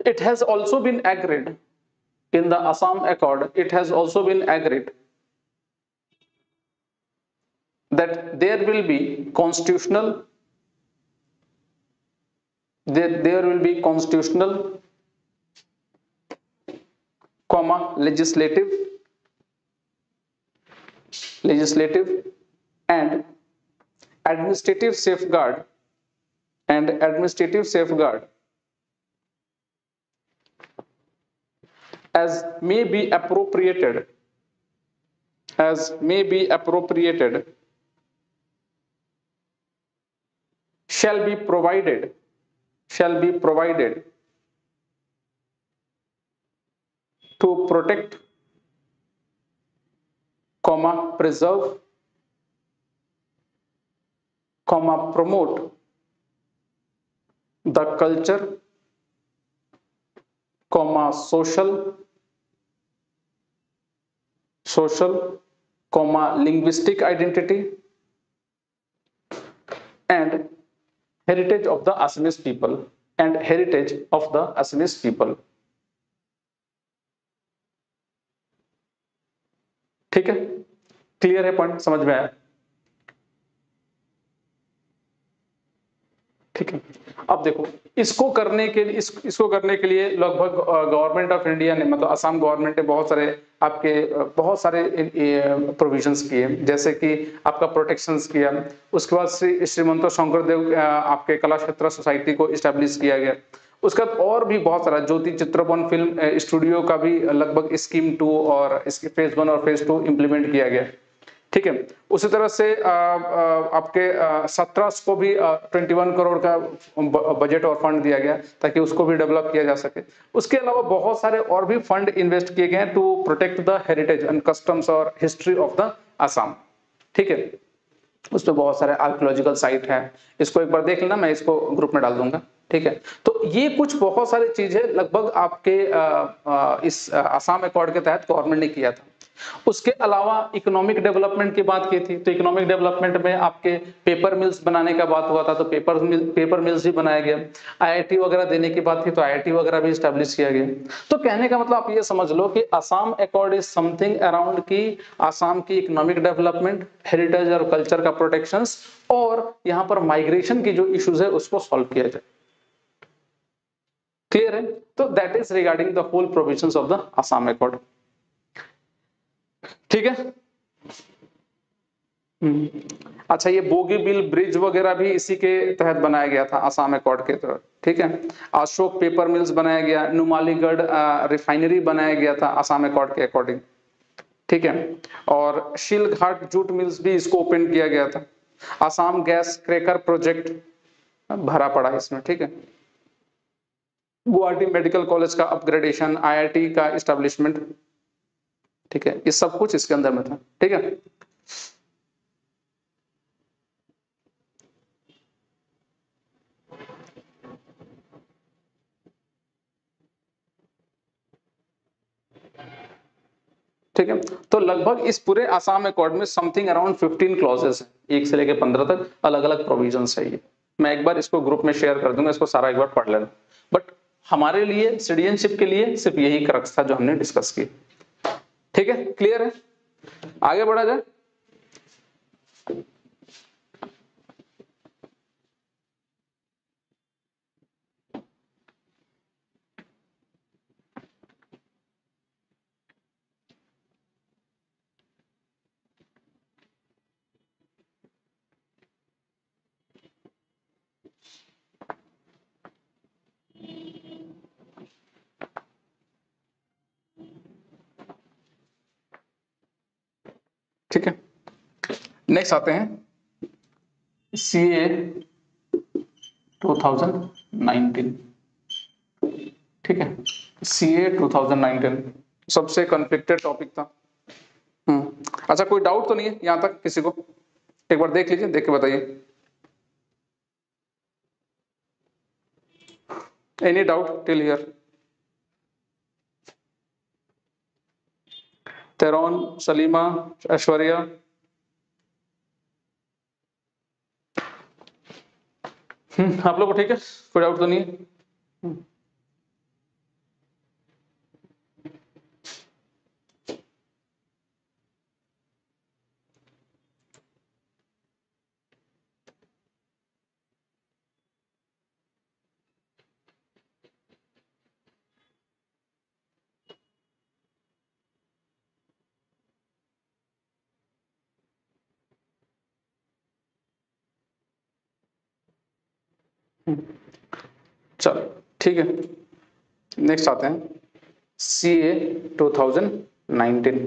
it has also been agreed, in the Assam Accord it has also been agreed that there will be constitutional, there will be constitutional, comma, legislative and administrative safeguard, and administrative safeguard as may be appropriated, as may be appropriated shall be provided to protect, comma, preserve, comma, promote the culture, comma, social, comma, linguistic identity and heritage of the Assamese people, and heritage of the Assamese people। ठीक है? Clear है? Point समझ में आया? ठीक है। अब देखो, इसको करने के लिए लगभग गवर्नमेंट ऑफ इंडिया ने, मतलब असम गवर्नमेंट ने बहुत सारे प्रोविजंस किए, जैसे कि आपका प्रोटेक्शंस किया। उसके बाद श्रीमंत शंकरदेव आपके कला क्षेत्र सोसाइटी को इस्टेब्लिश किया गया। उसके बाद और भी बहुत सारा ज्योति चित्रपन फिल्म स्टूडियो का भी लगभग स्कीम 2 और इसके फेज 1 और फेज 2 इंप्लीमेंट किया गया। ठीक है। उसी तरह से आपके 17 को भी 21 करोड़ का बजट और फंड दिया गया ताकि उसको भी डेवलप किया जा सके। उसके अलावा बहुत सारे और भी फंड इन्वेस्ट किए गए हैं to protect the heritage and customs और हिस्ट्री ऑफ द असम। ठीक है। उस पर बहुत सारे आर्कियोलॉजिकल साइट है, इसको एक बार देख लेना, मैं इसको ग्रुप में डाल दूंगा। ठीक है। तो ये कुछ बहुत सारी चीजें लगभग आपके इस असम अकॉर्ड के तहत गवर्नमेंट ने किया था। उसके अलावा इकोनॉमिक डेवलपमेंट की बात की थी, तो इकोनॉमिक डेवलपमेंट में आपके पेपर मिल्स बनाने का बात हुआ था, तो पेपर मिल्स भी बनाया गया। आईआईटी वगैरह देने की बात थी, तो आईआईटी वगैरह भी स्टैब्लिश किया गया। तो कहने का मतलब आप ये समझ लो कि Assam accord is something around की असम की इकोनॉमिक डेवलपमेंट, हेरिटेज और कल्चर का प्रोटेक्शन, और यहाँ पर माइग्रेशन की जो इश्यूज है उसको सॉल्व किया जाए। क्लियर है? तो that is regarding the whole provisions of the Assam accord. ठीक है। अच्छा, ये बोगीबिल ब्रिज वगैरह भी इसी के तहत बनाया गया था, असम अकॉर्ड के तहत। ठीक है। अशोक पेपर मिल्स बनाया गया, नुमालीगढ़ रिफाइनरी बनाया गया था असम अकॉर्ड के अकॉर्डिंग। ठीक है। और शिलघाट जूट मिल्स भी इसको ओपन किया गया था। असम गैस क्रैकर प्रोजेक्ट भरा पड़ा इसमें। ठीक है। गुवाहाटी मेडिकल कॉलेज का अपग्रेडेशन, आईआईटी का इस्टेब्लिशमेंट। ठीक है, ये सब कुछ इसके अंदर में था। ठीक है। ठीक है। तो लगभग इस पूरे आसाम अकॉर्ड में समथिंग अराउंड 15 क्लॉजेस है, 1 से लेकर 15 तक अलग अलग प्रोविजंस है। ये मैं एक बार इसको ग्रुप में शेयर कर दूंगा, इसको सारा एक बार पढ़ लेना। बट हमारे लिए सिटीजनशिप के लिए सिर्फ यही क्रक्स था जो हमने डिस्कस किया। ठीक है, क्लियर है? आगे बढ़ा जाए। ठीक है, नेक्स्ट आते हैं सीए 2019। ठीक है, सीए 2019 सबसे कॉन्फ्लिक्टेड टॉपिक था। अच्छा, कोई डाउट तो नहीं है यहां तक किसी को? एक बार देख लीजिए, देख के बताइए। Any doubt till here? तेरौन, सलीमा, ऐश्वर्या? आप लोग को ठीक है, कोई डाउट तो नहीं है? चलो ठीक है, नेक्स्ट आते हैं सीए 2019।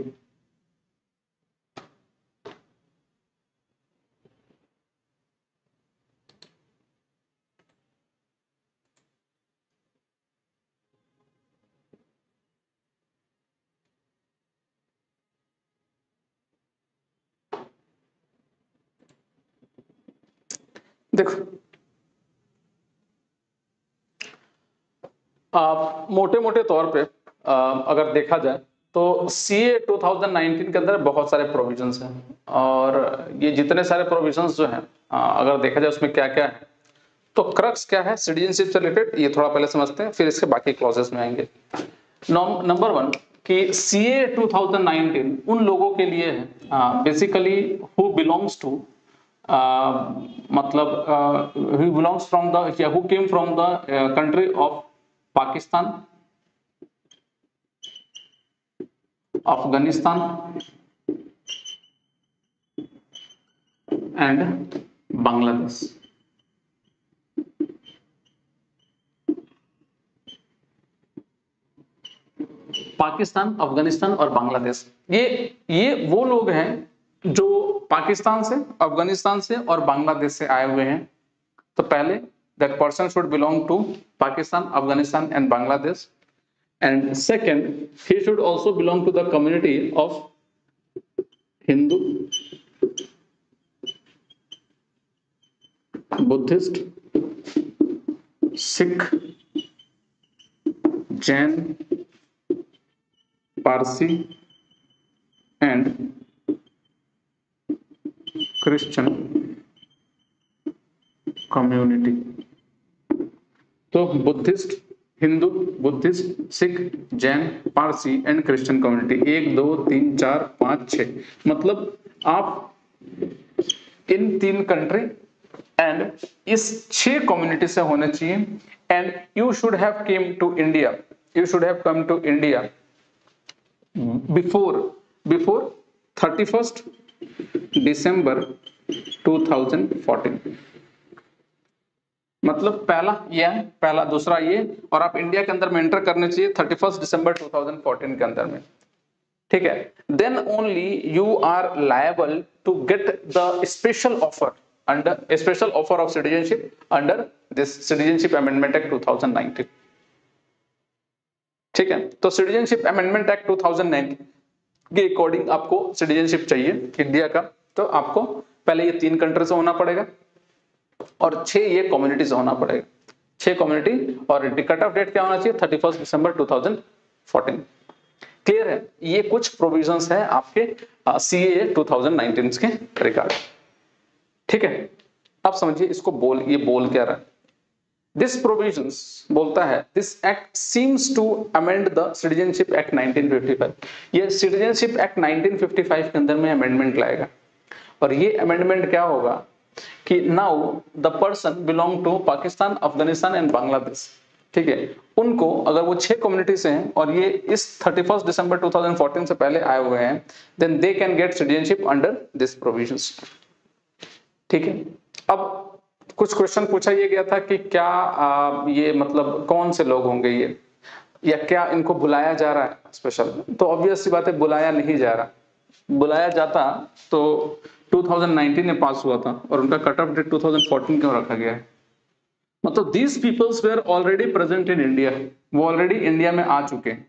देखो, मोटे मोटे तौर पे अगर देखा जाए तो सीए 2019 के अंदर बहुत सारे प्रोविजंस हैं, और ये जितने सारे प्रोविजंस जो हैं अगर देखा जाए उसमें क्या क्या है, तो क्रक्स क्या है सिटीजनशिप से रिलेटेड ये थोड़ा पहले समझते हैं, फिर इसके बाकी क्लॉजेस में आएंगे। नंबर 1 कि सीए 2019 उन लोगों के लिए है बेसिकली हु बिलोंग्स टू मतलब who belongs from the who came from the country of Pakistan, Afghanistan and Bangladesh। Pakistan, Afghanistan और बांग्लादेश, ये वो लोग हैं जो पाकिस्तान से, अफगानिस्तान से और बांग्लादेश से आए हुए हैं। तो पहले that person should belong to Pakistan, Afghanistan and Bangladesh, and second he should also belong to the community of Hindu, Buddhist, Sikh, Jain, Parsi and Christian community. तो Buddhist, Hindu, Buddhist, Sikh, Jain, Parsi and Christian community, 1 2 3 4 5 6, मतलब आप इन 3 कंट्री एंड इस 6 community से होने चाहिए। And you should have came to India, you should have come to India before 31st December 2014। मतलब पहला ये है, पहला, दूसरा ये, और आप इंडिया के अंदर में एंटर करने चाहिए 31 दिसंबर 2014 के अंदर में, ठीक है। Then only you are liable to get the special offer under special offer of citizenship under this citizenship amendment act 2019, ठीक है। तो सिटीजनशिप अमेंडमेंट एक्ट 2019 के अकॉर्डिंग आपको सिटीजनशिप चाहिए इंडिया का, तो आपको पहले ये 3 कंट्री से होना पड़ेगा और 6 ये कम्युनिटी से होना पड़ेगा, 6 कम्युनिटी। और कट ऑफ डेट क्या होना चाहिए? 31 दिसंबर 2014। क्लियर है? ये कुछ प्रोविजंस है आपके सीएए 2019 के रिगार्ड, ठीक है। अब समझिए इसको ये बोल क्या रहा है। दिस प्रोविजंस बोलता है this act seems to amend the citizenship act 1955। ये सिटीजनशिप एक्ट 1955 के अंदर में अमेंडमेंट लाएगा, और ये अमेंडमेंट क्या होगा कि now the person belong to Pakistan, Afghanistan and Bangladesh, ठीक है, उनको अगर वो 6 कम्युनिटी से हैं और ये इस 31 दिसंबर 2014 से पहले आए हुए हैं, then they can get citizenship under this provisions, ठीक है। अब कुछ क्वेश्चन पूछा ये गया था कि क्या ये मतलब कौन से लोग होंगे ये, या क्या इनको बुलाया जा रहा है स्पेशल? तो ऑब्वियस सी बात है, बुलाया नहीं जा रहा। बुलाया जाता तो 2019 में पास हुआ था, और उनका कट ऑफ डेट 2014 क्यों रखा गया है? मतलब these peoples were already present in India, वो ऑलरेडी इंडिया में आ चुके हैं,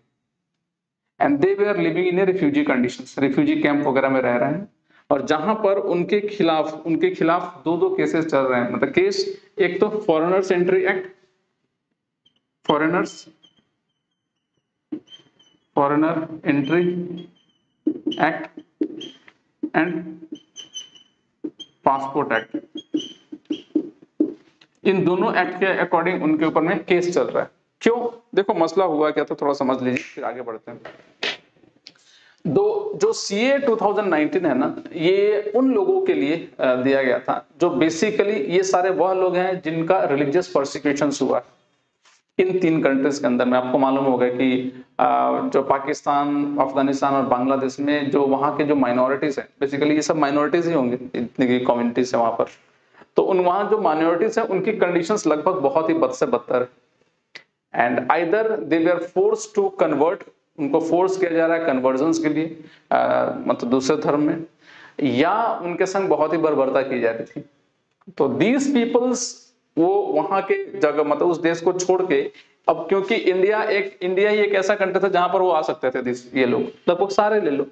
and they were living in a refugee conditions, refugee camp वगैरह में रह रहे हैं, और जहां पर उनके खिलाफ 2 केसेस चल रहे हैं। मतलब केस, एक तो foreigners entry act, foreigner entry act and passport act, इन दोनों एक्ट के अकॉर्डिंग उनके ऊपर में केस चल रहा है। क्यों? देखो मसला हुआ क्या था, थोड़ा समझ लीजिए फिर आगे बढ़ते हैं। जो सीए 2019 है ना, ये उन लोगों के लिए दिया गया था जो बेसिकली ये सारे वह लोग हैं जिनका रिलीजियस परसिक्यूशन हुआ इन 3 कंट्रीज के अंदर में। आपको मालूम होगा कि जो पाकिस्तान, अफगानिस्तान और बांग्लादेश में जो वहाँ के जो माइनॉरिटीज हैं, बेसिकली ये सब माइनॉरिटीज ही होंगे, इतनी की कम्युनिटीज है वहां पर, तो वहाँ जो माइनॉरिटीज है उनकी कंडीशंस लगभग बहुत ही बद से बदतर है। And either they were force to convert, उनको फोर्स किया जा रहा है कन्वर्जन के लिए मतलब दूसरे धर्म में, या उनके संग बहुत ही बर्बरता की जा रही थी। तो दीज पीपल्स वो वहां के जगह मतलब उस देश को छोड़ के, अब क्योंकि इंडिया ही एक ऐसा कंट्री था जहां पर वो आ सकते थे ये लोग, लगभग सारे ले लो,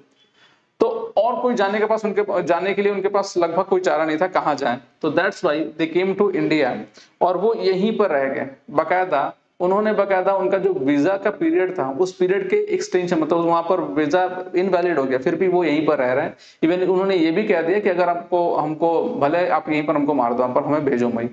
तो और कोई जाने के लिए उनके पास लगभग कोई चारा नहीं था कहाँ जाएं। तो that's why they came to India, और वो यहीं पर रह गए। बकायदा उनका जो वीजा का पीरियड था, उस पीरियड के एक्सटेंशन, मतलब वहां पर वीजा इनवैलिड हो गया, फिर भी वो यहीं पर रह रहे हैं। इवन उन्होंने ये भी कह दिया कि अगर हमको भले आप यहीं पर हमको मार दो, पर हमें भेजो मई।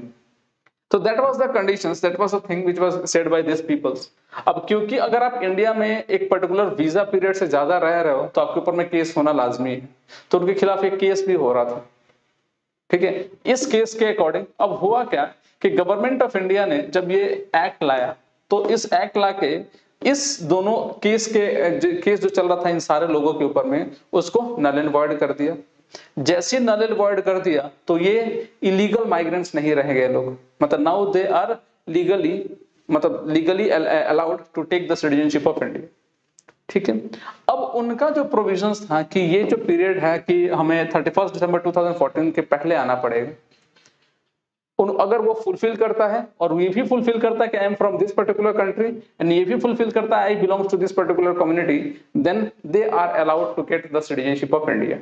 तो that was the conditions, that was the thing which was said by this peoples. अब क्योंकि अगर आप इंडिया में एक पर्टिकुलर वीजा पीरियड से ज्यादा रह रहे हो तो आपके ऊपर में केस होना लाजमी है, तो उनके खिलाफ एक केस भी हो रहा था, ठीक है। इस केस के अकॉर्डिंग अब हुआ क्या कि गवर्नमेंट ऑफ इंडिया ने जब ये एक्ट लाया, तो इस एक्ट ला के इस दोनों केस जो चल रहा था इन सारे लोगों के ऊपर में, उसको नल एंड वॉइड कर दिया। जैसे नल एंड वॉइड कर दिया तो ये इलीगल माइग्रेंट्स नहीं रह गए लोग, मतलब now they are legally allowed to take the citizenship of India, ठीक है। अब उनका जो प्रोविजंस था कि ये जो पीरियड है कि हमें 31 दिसंबर 2014 के पहले आना पड़ेगा, अगर वो फुलफिल करता है और ये भी फुलफिल करता है कि I am from this particular country, and ये भी फुलफिल करता है I belongs to this particular community, then they are allowed to get the citizenship of India.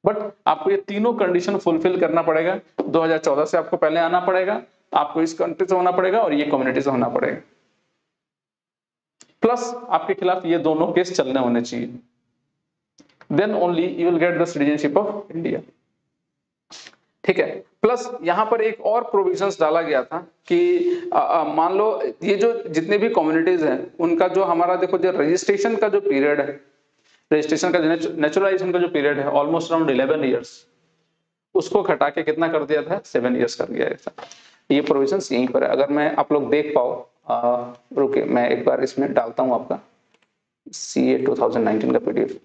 But आपको ये तीनों कंडीशन फुलफिल करना पड़ेगा। 2014 से आपको पहले आना पड़ेगा, आपको इस कंट्री से होना पड़ेगा और ये कम्युनिटी से होना पड़ेगा, प्लस आपके खिलाफ ये दोनों केस चलने होने चाहिए। then only you will get the citizenship of India. ठीक है। प्लस यहां पर एक और प्रोविजंस डाला गया था कि मान लो ये जो जितने भी कम्युनिटीज हैं उनका जो हमारा देखो जो रजिस्ट्रेशन का जो पीरियड है, रजिस्ट्रेशन का नेचुरलाइजेशन का जो पीरियड है ऑलमोस्ट अराउंड 11 ईयर्स, उसको घटा के कितना कर दिया था, 7 ईयर्स कर दिया था। ये प्रोविजंस यहीं पर है, अगर मैं आप लोग देख पाओ, रुके मैं एक बार इसमें डालता हूं आपका CA 2019 का PDF।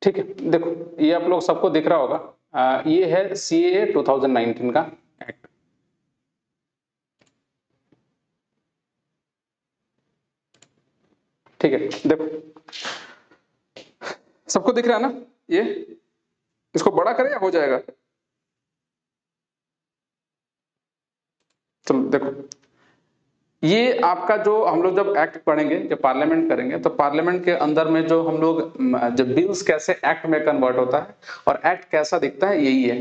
ठीक है, देखो ये आप लोग सबको दिख रहा होगा, ये है CAA 2019 का एक्ट। ठीक है, देखो सबको दिख रहा है ना, ये इसको बड़ा करें या हो जाएगा? चलो देखो, ये आपका जो हम लोग जब एक्ट पढ़ेंगे, जब पार्लियामेंट करेंगे, तो पार्लियामेंट के अंदर में जो हम लोग जब बिल्स कैसे एक्ट में कन्वर्ट होता है और एक्ट कैसा दिखता है, यही है।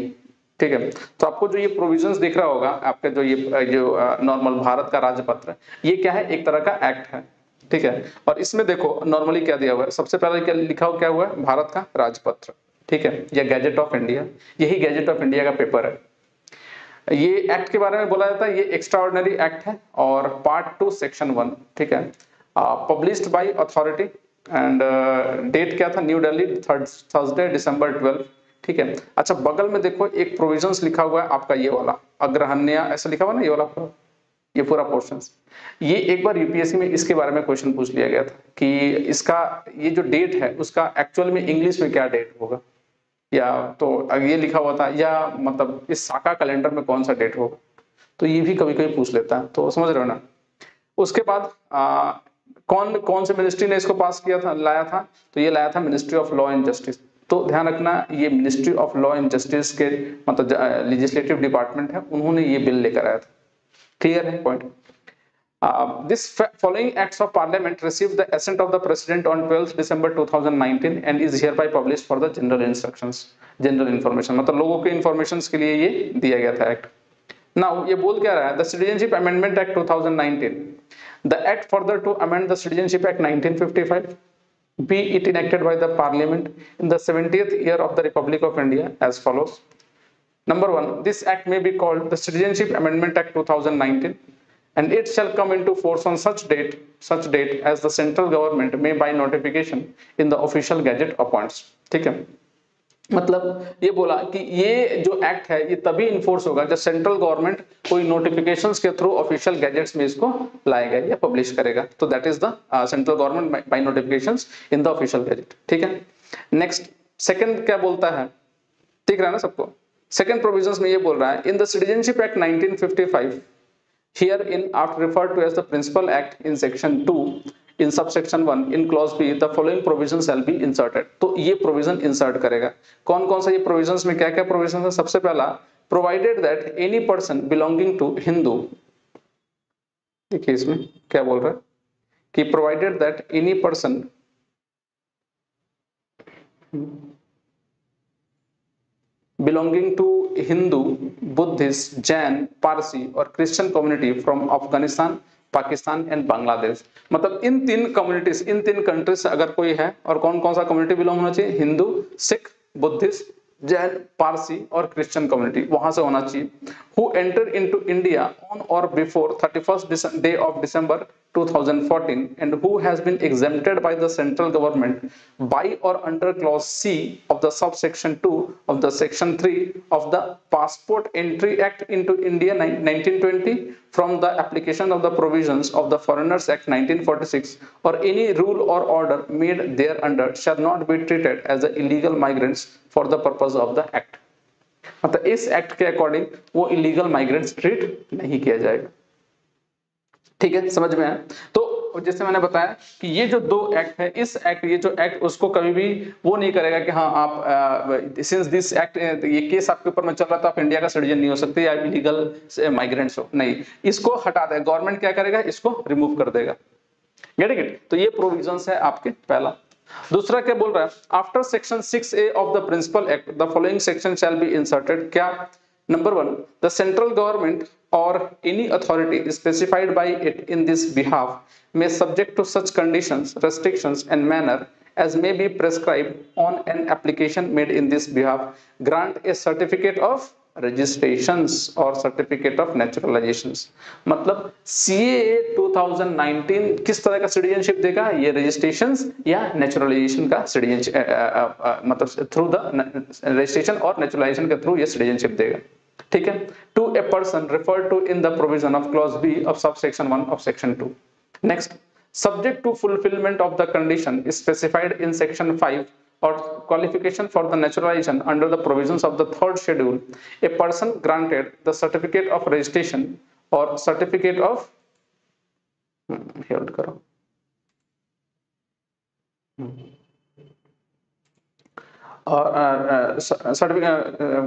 ठीक है, तो आपको जो ये प्रोविजंस दिख रहा होगा, आपके जो ये जो नॉर्मल भारत का राजपत्र, ये क्या है, एक तरह का एक्ट है। ठीक है, और इसमें देखो नॉर्मली क्या दिया हुआ है, सबसे पहले क्या लिखा हुआ, क्या हुआ है, भारत का राजपत्र। ठीक है, या गैजेट ऑफ इंडिया, यही गैजेट ऑफ इंडिया का पेपर है। ये एक्ट के बारे में बोला जाता है, ये एक्स्ट्रा ऑर्डिनरी एक्ट है और पार्ट 2 सेक्शन 1। ठीक है, published by authority and date क्या था, न्यू दिल्ली, थर्सडे December 12। ठीक है, अच्छा बगल में देखो एक प्रोविजंस लिखा हुआ है आपका, ये वाला अग्रहण्य ऐसा लिखा हुआ ना, ये वाला पूरा, ये पूरा पोर्शंस। ये एक बार यूपीएससी में इसके बारे में क्वेश्चन पूछ लिया गया था कि इसका ये जो डेट है उसका एक्चुअल में इंग्लिश में क्या डेट होगा, या तो ये लिखा हुआ था, या मतलब इस साका कैलेंडर में कौन सा डेट होगा, तो ये भी कभी कभी पूछ लेता है, तो समझ रहे हो ना। उसके बाद कौन कौन से मिनिस्ट्री ने इसको पास किया था, लाया था, तो ये लाया था ministry of law and justice. तो ध्यान रखना, ये ministry of law and justice के मतलब लेजिस्लेटिव डिपार्टमेंट है, उन्होंने ये बिल लेकर आया था। क्लियर है point? This following acts of parliament received the assent of the president on 12th December 2019 and is hereby published for the general instructions, general information, मतलब लोगों के informations के लिए ये दिया गया था एक्ट। Now ये बोल क्या रहा है, the Citizenship Amendment Act 2019, the act further to amend the Citizenship Act 1955, be it enacted by the Parliament in the 70th year of the Republic of India as follows. Number 1, this act may be called the Citizenship Amendment Act 2019. And it shall come into force on such date as the central government may by notification in the official gazette appoints। ठीक है, मतलब ये बोला कि ये जो act है ये तभी इन्फोर्स होगा जब सेंट्रल गवर्नमेंट कोई नोटिफिकेशंस के थ्रू ऑफिशियल गैजेट्स में इसको लाएगा या पब्लिश करेगा, तो that is the central government by notifications in the official gazette. ठीक है, नेक्स्ट सेकंड क्या बोलता है, ठीक रहा ना सबको। सेकंड प्रोविजंस में ये बोल रहा है, in the citizenship act 1955 Herein are referred to as the Principal Act in Section 2 in subsection 1 in clause B the following provisions shall be inserted। तो ये प्रोविजन इंसर्ट करेगा। कौन कौन सा ये प्रोविजंस में क्या क्या प्रोविजन है? सबसे पहला provided that any person belonging to Hindu, देखिए इसमें क्या बोल रहा है कि provided that any person belonging to Hindu, Buddhist, Jain, Parsi और Christian community from Afghanistan, Pakistan and Bangladesh, मतलब इन तीन कम्युनिटीज, इन तीन कंट्रीज से अगर कोई है, और कौन कौन सा कम्युनिटी बिलोंग होना चाहिए? हिंदू, सिख, बुद्धिस्ट, जैन, पारसी और क्रिश्चियन कम्युनिटी, वहां से होना चाहिए। Who enter into India on और before 31st day of December 2014 and who has been exempted by the central government by or under clause C of the subsection 2 of the section 3 of the Passport Entry Act into India 1920 from the application of the provisions of the Foreigners Act 1946 or any rule or order made thereunder shall not be treated as the illegal migrants for the purpose of the act। मतलब इस act के according वो illegal migrants treat नहीं किया जाएगा। ठीक है, समझ में आया? तो जैसे मैंने बताया कि ये जो दो एक्ट है, इस एक्ट, ये जो एक्ट उसको कभी भी वो नहीं करेगा कि हाँ आप सिंस दिस एक्ट, ये केस आपके ऊपर में चल रहा था, आप इंडिया का सिटीजन नहीं हो सकते या इलीगल माइग्रेंट्स हो, नहीं, इसको हटा देगा गवर्नमेंट। क्या करेगा? इसको रिमूव कर देगा। Getting it? तो ये प्रोविजंस है आपके पहला। दूसरा क्या बोल रहा है? After section 6A of the principal act the following section shall be inserted. क्या? Number 1, the central government or any authority specified by it in this behalf may subject to such conditions, restrictions and manner as may be prescribed on an application made in this behalf grant a certificate of registrations or certificate of naturalizations। मतलब CAA 2019 किस तरह का citizenship देगा? ये registrations या naturalisation का citizenship, मतलब through the registration और नेचुरलाइजेशन के थ्रू ये सिटीजनशिप देगा। ठीक है, to a person referred to in the provision of clause B of subsection 1 of section 2। Next, subject to fulfilment of the condition specified in section 5 और qualification for the naturalisation under the provisions of the third schedule, a person granted the certificate of registration और certificate of hold करो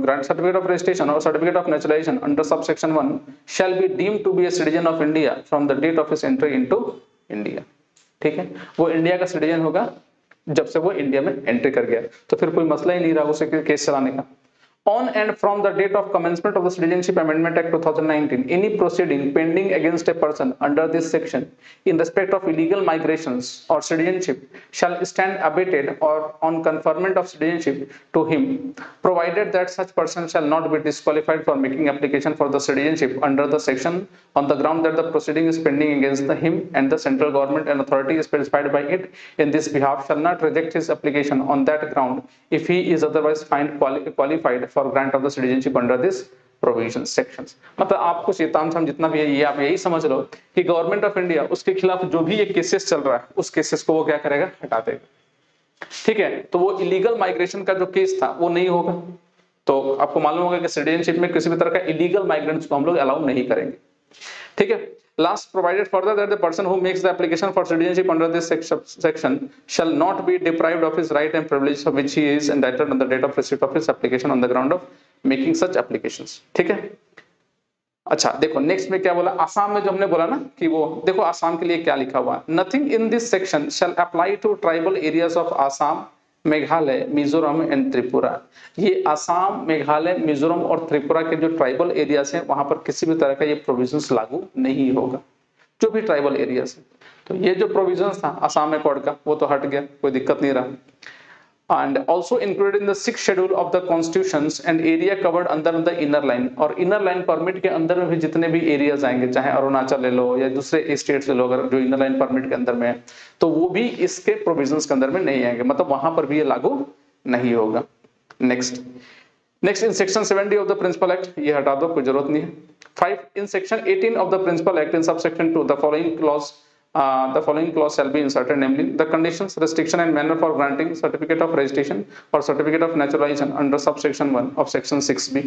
grant certificate of registration or certificate of naturalization under subsection 1 shall be deemed to be a citizen of India from the date of his entry into India। ठीक है, वो India का citizen होगा जब से वो India में एंट्री कर गया, तो फिर कोई मसला ही नहीं रहा उसे केस चलाने का। On and from the date of commencement of the Citizenship Amendment Act 2019, any proceeding pending against a person under this section in respect of illegal migrations or citizenship shall stand abated or on conferment of citizenship to him, provided that such person shall not be disqualified for making application for the citizenship under the section on the ground that the proceeding is pending against him and the central government and authority specified by it in this behalf shall not reject his application on that ground if he is otherwise found qualified for grant of the citizenship under this provision sections। मतलब आपको तामझाम जितना भी है ये आप यही समझ लो कि गवर्नमेंट ऑफ इंडिया उसके खिलाफ जो भी ये केसेस चल रहा है उस केसेस को वो क्या करेगा? हटा देगा। ठीक है, तो वो इलीगल माइग्रेशन का जो केस था वो नहीं होगा। तो आपको मालूम होगा कि सिटीजनशिप में किसी भी तरह का इलीगल माइग्रेंट्स को हम लोग अलाउ नहीं करेंगे। ठीक है, last provided further that the person who makes the application for citizenship under this section shall not be deprived of his right and privilege of which he is entitled on the date of receipt of his application on the ground of making such applications। ठीक है, अच्छा देखो next में क्या बोला? आसाम में जो हमने बोला ना कि वो देखो आसाम के लिए क्या लिखा हुआ है, nothing in this section shall apply to tribal areas of Assam, Meghalaya, Mizoram and Tripura. ये आसाम, मेघालय, मिजोरम और त्रिपुरा के जो ट्राइबल एरियाज हैं वहां पर किसी भी तरह का ये प्रोविजंस लागू नहीं होगा, जो भी ट्राइबल एरियाज है। तो ये जो प्रोविजंस था आसाम अकॉर्ड का वो तो हट गया, कोई दिक्कत नहीं रहा। and also included in the 6th schedule of the constitutions and area covered under the inner line। और inner line permit के अंदर में भी जितने भी एरियाज आएंगे, चाहे अरुणाचल ले लो या दूसरे स्टेट्स ले लो, अगर जो इनर लाइन परमिट के अंदर में है तो वो भी इसके प्रोविजंस के अंदर में नहीं आएंगे, मतलब वहां पर भी ये लागू नहीं होगा। Next in section 70 of the principal act, ये हटा दो, कोई जरूरत नहीं है। 5 in section 18 of the principal act in subsection 2 the following clause shall be inserted, namely the conditions, restriction and manner for granting certificate of registration or certificate of naturalization under subsection 1 of section 6B।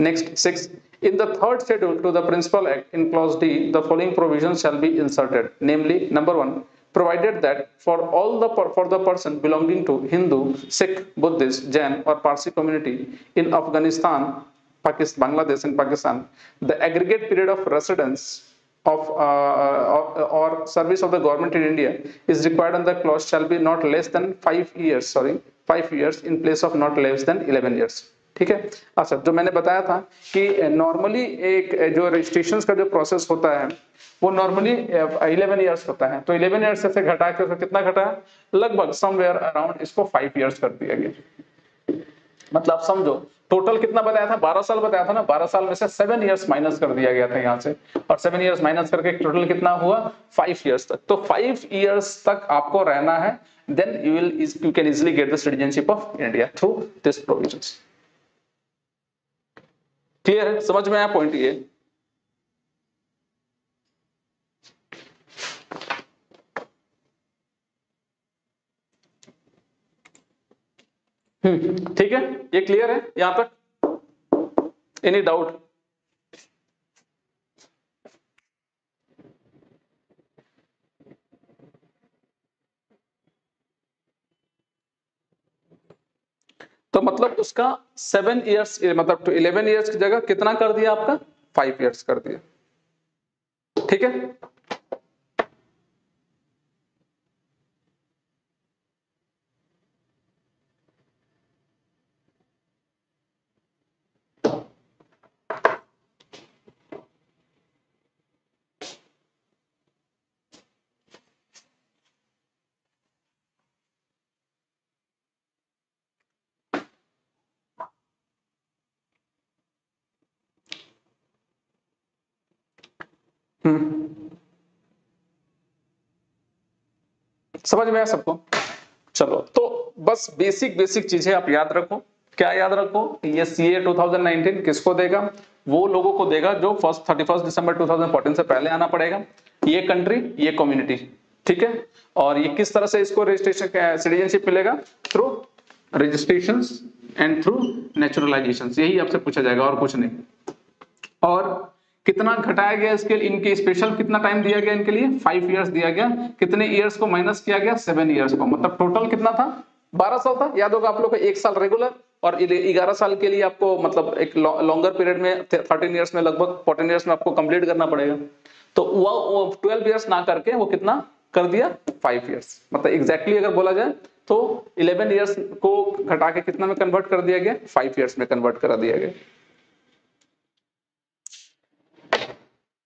Next 6, In the third schedule to the Principal Act, in clause D, the following provisions shall be inserted, namely, number one, provided that for the person belonging to Hindu, Sikh, Buddhist, Jain or Parsi community in Afghanistan, Pakistan, Bangladesh and Pakistan, the aggregate period of residence of or service of the government in India is required on the clause shall be not less than 5 years, 5 years in place of not less than 11 years. ठीक है। अच्छा, जो मैंने बताया था कि normally एक जो रजिस्ट्रेशन का जो प्रोसेस होता है वो नॉर्मली 11 इयर्स होता है, तो 11 इयर्स से घटा के कितना घटा है, लगभग समवेयर अराउंड इसको 5 इयर्स कर दिया गया। मतलब समझो टोटल कितना बताया था, 12 साल बताया था ना, 12 साल में से 7 इयर्स माइनस कर दिया गया था यहाँ से, और 7 इयर्स माइनस करके टोटल कितना हुआ 5 इयर्स तक। तो 5 इयर्स तक आपको रहना है, then you can easily get the citizenship of India through this provisions. Clear है, समझ में आया पॉइंट ये? ठीक है, ये क्लियर है यहां तक? Any doubt? तो मतलब उसका 7 इयर्स मतलब तो 11 इयर्स की जगह कितना कर दिया आपका, 5 इयर्स कर दिया। ठीक है, समझ में आया सबको? चलो, तो बस बेसिक बेसिक चीजें आप याद रखो। क्या याद रखो, ये सीए 2019 किसको देगा, वो लोगों को देगा जो 31 दिसंबर 2014 से पहले आना पड़ेगा, ये कंट्री, ये कम्युनिटी। ठीक है, और ये किस तरह से इसको रजिस्ट्रेशन सिटीजनशिप मिलेगा, through registration and through naturalisation, यही आपसे पूछा जाएगा और कुछ नहीं। और कितना घटाया गया इसके लिए, इनके स्पेशल कितना टाइम दिया गया इनके लिए, 5 इयर्स दिया गया। कितने इयर्स को माइनस किया गया, 7 इयर्स को, मतलब टोटल कितना था, 12 साल था। याद होगा आप लोग को, 1 साल रेगुलर और 11 साल के लिए आपको मतलब एक लॉन्गर पीरियड में 13 इयर्स में, लगभग 14 इयर्स में आपको कंप्लीट करना पड़ेगा। तो वो 12 इयर्स ना करके वो कितना कर दिया, 5 इयर्स। मतलब एग्जैक्टली अगर बोला जाए तो 11 इयर्स को घटा के कितना में कन्वर्ट कर दिया गया, 5 इयर्स में कन्वर्ट करा दिया गया।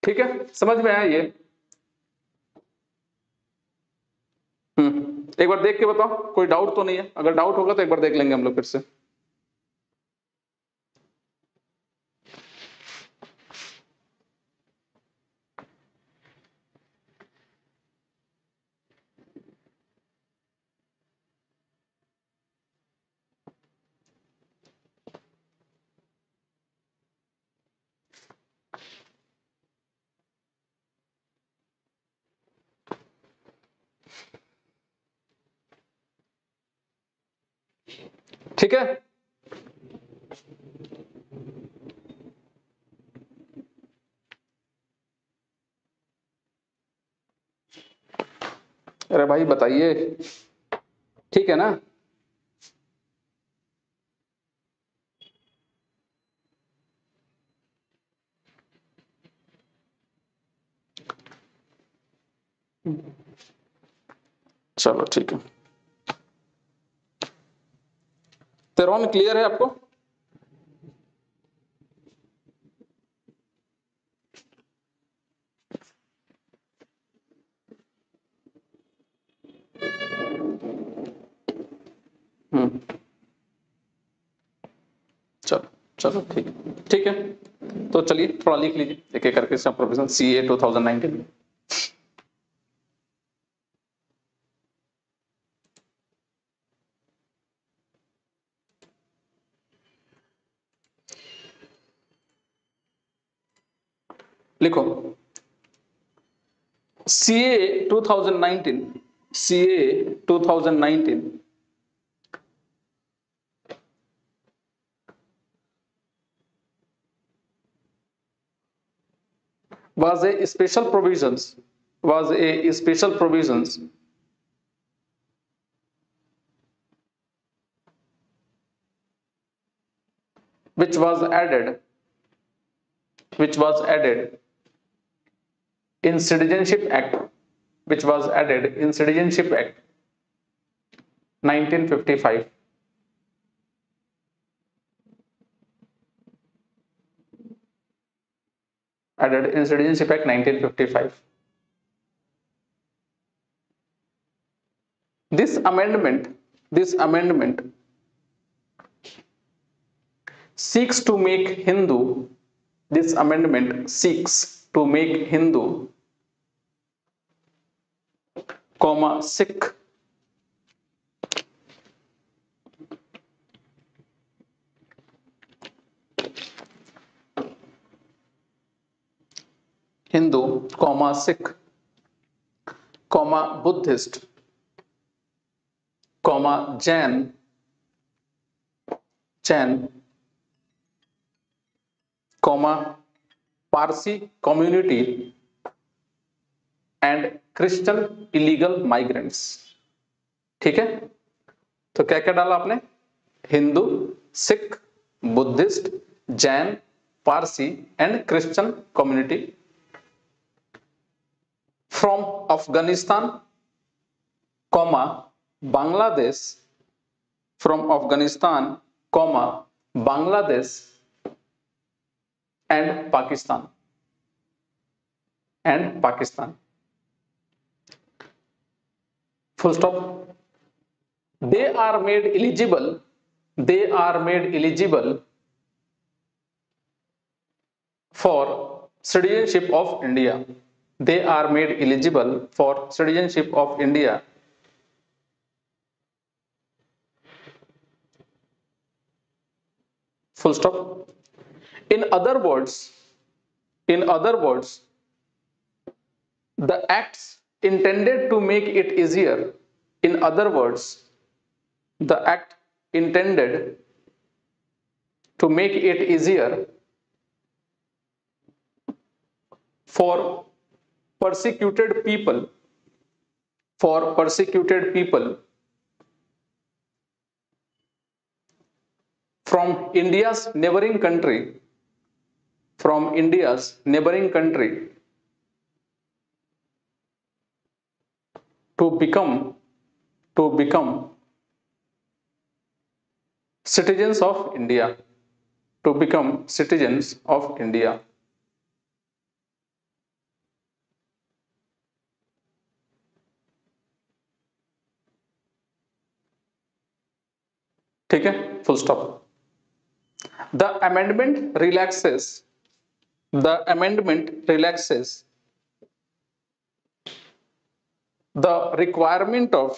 ठीक है, समझ में आया ये? एक बार देख के बताओ, कोई डाउट तो नहीं है? अगर डाउट होगा तो एक बार देख लेंगे हम लोग फिर से। ठीक है, अरे भाई बताइए, ठीक है ना? चलो ठीक है, तेरौन क्लियर है आपको? चलो चलो ठीक है, तो चलिए थोड़ा लिख लीजिए एक एक करके सब प्रोविजन सीए 2019 में। लिखो CA 2019, CA 2019 was a special provisions was a special provisions which was added in Citizenship Act, which was added in Citizenship Act 1955. Added in Citizenship Act 1955. This amendment seeks to make Hindu. This amendment seeks to make Hindu, Sikh, Sikh, Buddhist, Jain, Parsi community and Christian illegal migrants. ठीक है, तो क्या क्या डाला आपने? Hindu, Sikh, Buddhist, Jain, Parsi and Christian community from Afghanistan, Bangladesh, from Afghanistan, Bangladesh and Pakistan full stop. They are made eligible for citizenship of India. They are made eligible for citizenship of India full stop. In other words, the acts intended to make it easier. In other words, the act intended to make it easier for persecuted people from India's neighboring country to become citizens of India. ठीक है, full stop. The amendment relaxes the requirement of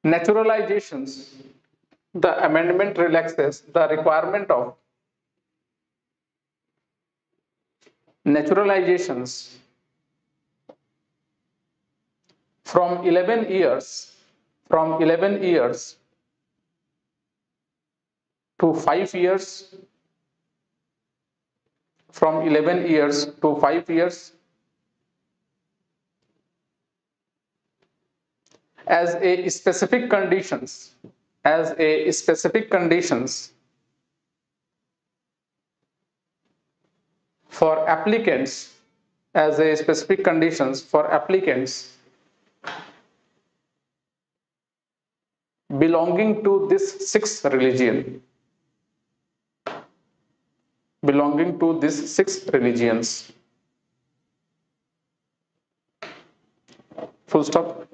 naturalizations. The amendment relaxes the requirement of naturalizations from 11 years to 5 years, from 11 years to 5 years, as a specific conditions for applicants, belonging to this sixth religion. Full stop.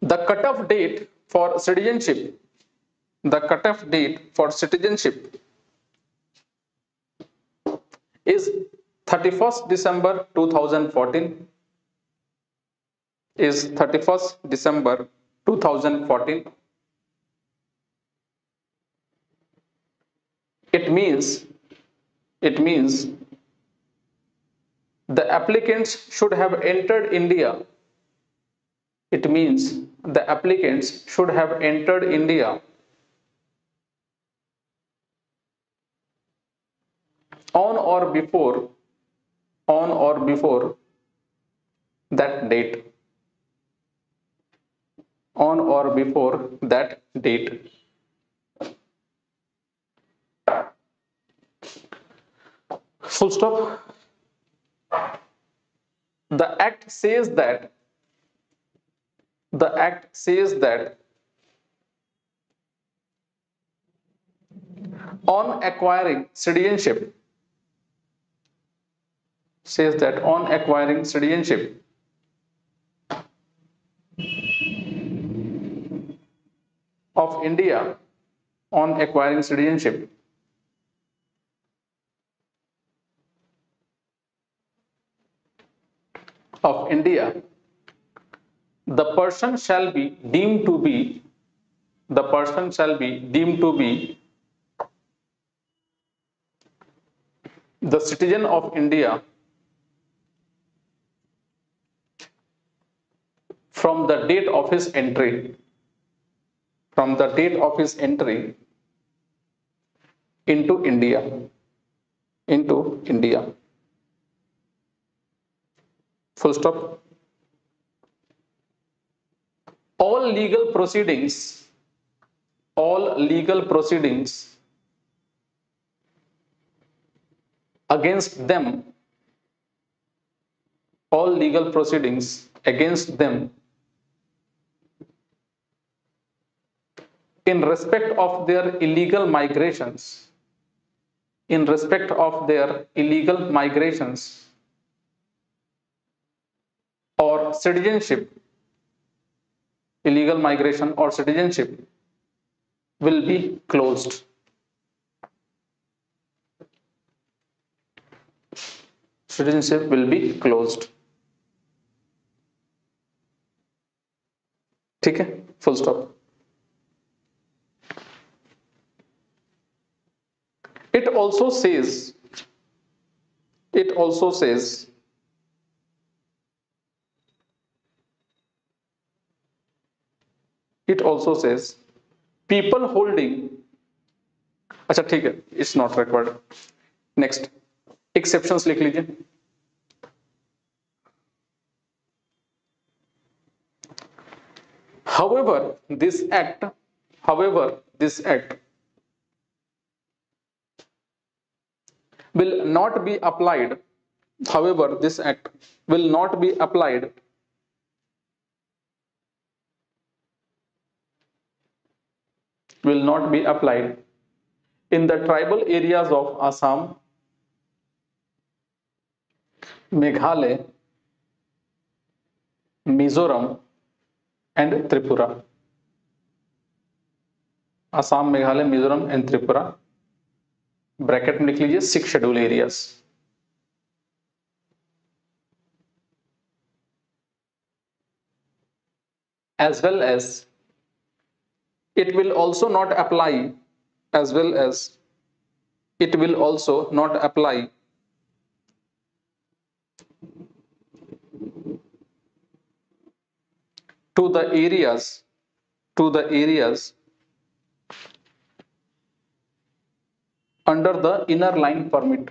The cutoff date for citizenship is 31st December 2014. It means the applicants should have entered India. It means the applicants should have entered India on or before that date, on or before that date. Full stop. The act says that on acquiring citizenship, of India, on acquiring citizenship of India, the person shall be deemed to be the citizen of India from the date of his entry, into India. Full stop. All legal proceedings against them, in respect of their illegal migrations, or citizenship, will be closed. ठीक है, full stop. It also says people holding, अच्छा ठीक है, it's not required. Next, exceptions लिख लीजिए. However, this act will not be applied. In the tribal areas of Assam, Meghalaya, Mizoram and Tripura. Assam, Meghalaya, Mizoram and Tripura. Bracket में लिख लीजिए 6 schedule areas. As well as it will also not apply to the areas under the inner line permit.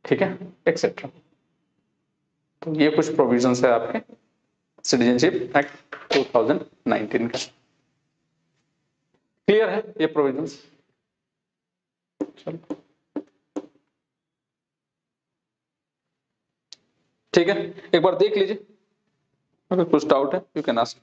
ठीक है, etcetera. तो ये कुछ provisions है आपके सिटीजनशिप एक्ट 2019 का. क्लियर है ये प्रोविजंस? चलो ठीक है, एक बार देख लीजिए, अगर कुछ डाउट है यू कैन आस्क.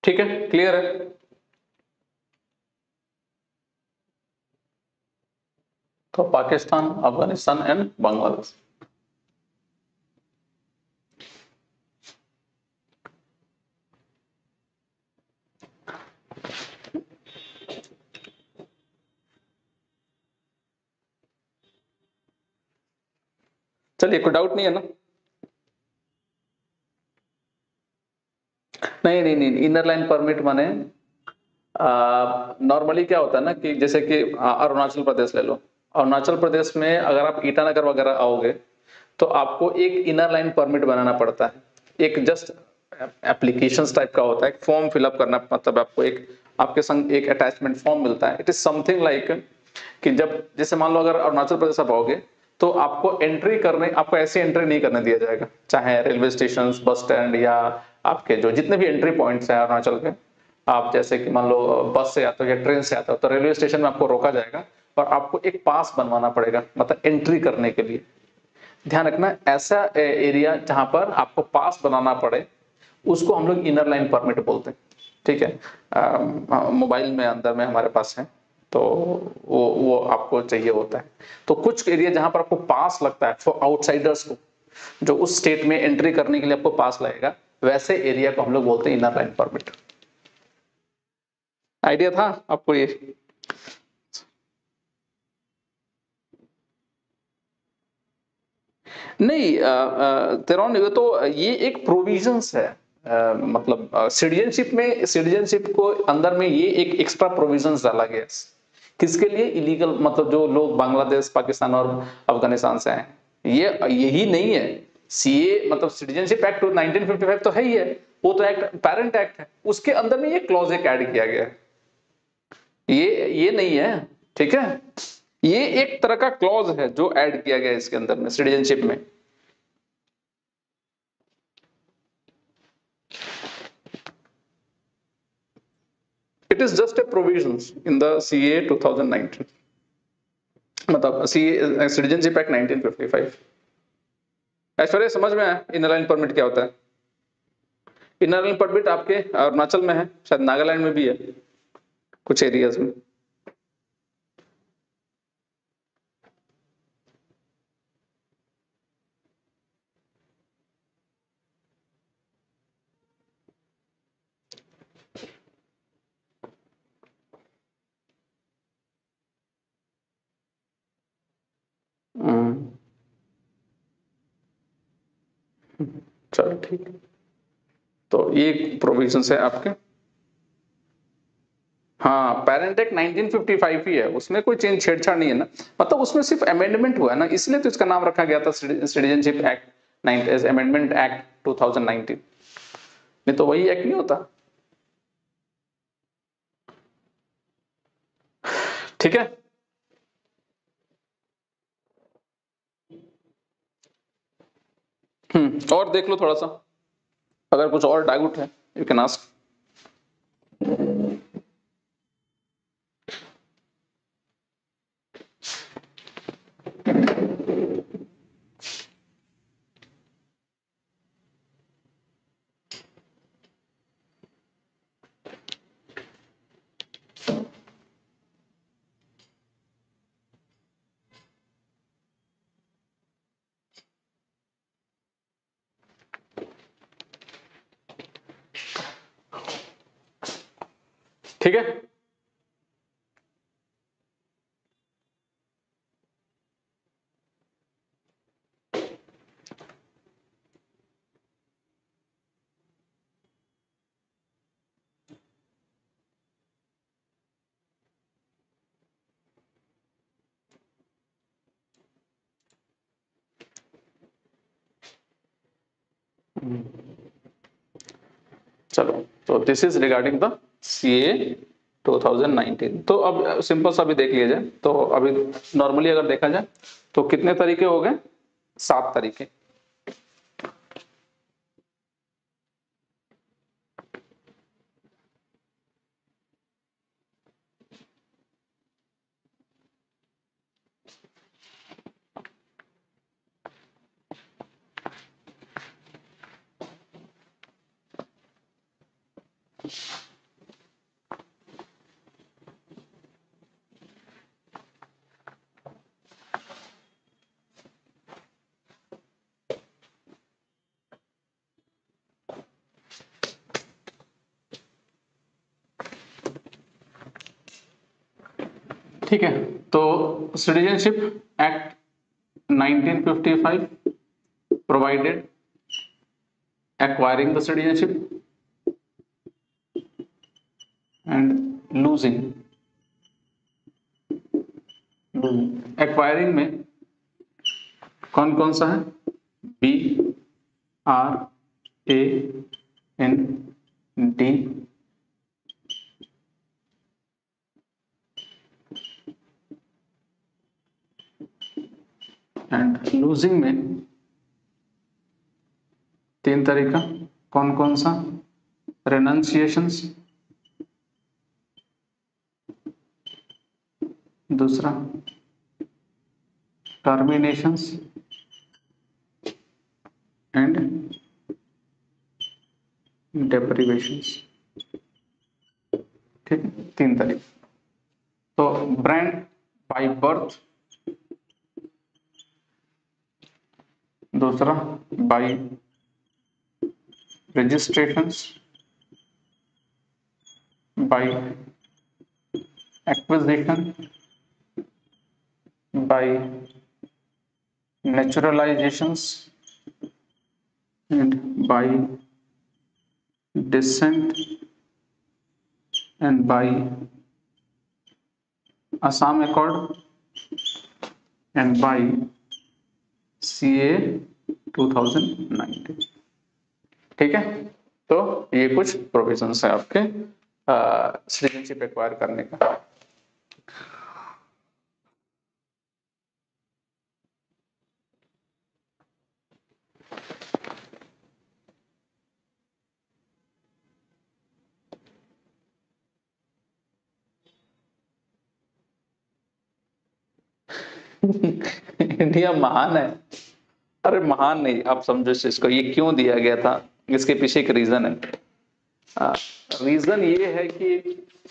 ठीक है, क्लियर है? तो पाकिस्तान, अफगानिस्तान एंड बांग्लादेश। चलिए, कोई डाउट नहीं है ना? नहीं नहीं नहीं, इनर लाइन परमिट माने नॉर्मली क्या होता है ना कि जैसे कि अरुणाचल प्रदेश ले लो। अरुणाचल प्रदेश में अगर आप ईटानगर वगैरह आओगे तो आपको एक इनर लाइन परमिट बनाना पड़ता है। एक जस्ट एप्लीकेशन टाइप का होता है, एक फॉर्म फिलअप करना, मतलब आपको एक आपके संग एक अटैचमेंट फॉर्म मिलता है। इट इज समथिंग लाइक कि जब जैसे मान लो अगर अरुणाचल प्रदेश आप आओगे तो आपको एंट्री करने, आपको ऐसे एंट्री नहीं करने दिया जाएगा, चाहे रेलवे स्टेशन, बस स्टैंड या आपके जो जितने भी एंट्री पॉइंट्स हैं अरुणाचल के। आप जैसे कि मान लो बस से आते हो या ट्रेन से आते हो तो रेलवे स्टेशन में आपको रोका जाएगा और आपको एक पास बनवाना पड़ेगा, मतलब एंट्री करने के लिए। ध्यान रखना, ऐसा एरिया जहां पर आपको पास बनाना पड़े उसको हम लोग इनर लाइन परमिट बोलते हैं। ठीक है, मोबाइल में अंदर में हमारे पास है, तो वो आपको चाहिए होता है। तो कुछ एरिया जहां पर आपको पास लगता है फॉर आउटसाइडर्स को, जो उस स्टेट में एंट्री करने के लिए आपको पास लगेगा, वैसे एरिया को हम लोग बोलते हैं इनर लाइन परमिट। आइडिया था आपको ये? नहीं तेरौन, ये तो ये एक प्रोविजंस है। मतलब सिटीजनशिप में, सिटीजनशिप को अंदर में ये एक एक्स्ट्रा प्रोविजंस डाला गया है। किसके लिए? इलीगल, मतलब जो लोग बांग्लादेश, पाकिस्तान और अफगानिस्तान से आए। ये यही नहीं है सीए, मतलब सिटीजनशिप एक्ट 1955 तो है ही है, वो तो एक्ट पेरेंट एक्ट है, उसके अंदर में ये क्लॉज एक ऐड किया गया है। ये नहीं है, ठीक है? ये एक तरह का क्लॉज है जो ऐड किया गया है इसके अंदर में, सिटीजनशिप में। It is just a provisions in the CA 2019, मतलब CA सिटीजनशिप एक्ट 1955। ऐश्वर्या, समझ में आया इनर लाइन परमिट क्या होता है? इनर लाइन परमिट आपके अरुणाचल में है, शायद नागालैंड में भी है कुछ एरियाज में। हम्म, चलो ठीक है। तो ये प्रोविजन है आपके। हाँ, पेरेंट एक्ट 1955 ही है, उसमें कोई चेंज छेड़छाड़ नहीं है ना, मतलब उसमें सिर्फ अमेंडमेंट हुआ है ना, इसलिए तो इसका नाम रखा गया था सिटीजनशिप एक्ट, अमेंडमेंट एक्ट 2019। नहीं तो वही एक्ट नहीं होता। ठीक है। और देख लो थोड़ा सा, अगर कुछ और डाउट है यू कैन आस्क। ठीक है। चलो, तो this is regarding the CA 2019। तो अब सिंपल सा भी देख लिया जाए, तो अभी नॉर्मली अगर देखा जाए तो कितने तरीके हो गए? 7 तरीके। ठीक है, तो citizenship act 1955 provided acquiring the citizenship and losing acquiring में कौन कौन सा है? BRAND एंड लूजिंग में 3 तरीका कौन कौन सा? रेनंसिएशंस, दूसरा टर्मिनेशंस एंड डेप्रिवेशंस। ठीक है, 3 तरीके। तो ब्रांड बाय बर्थ, दूसरा bye registrations, by acquisition, by naturalizations and by descent and by Assam Accord and by CA 2019। ठीक है, तो ये कुछ प्रोविजंस है आपके सिटीजनशिप एक्वायर करने का। इंडिया महान है? अरे महान नहीं, आप समझो इसको, ये क्यों दिया गया था, इसके पीछे एक रीजन है। रीजन ये है कि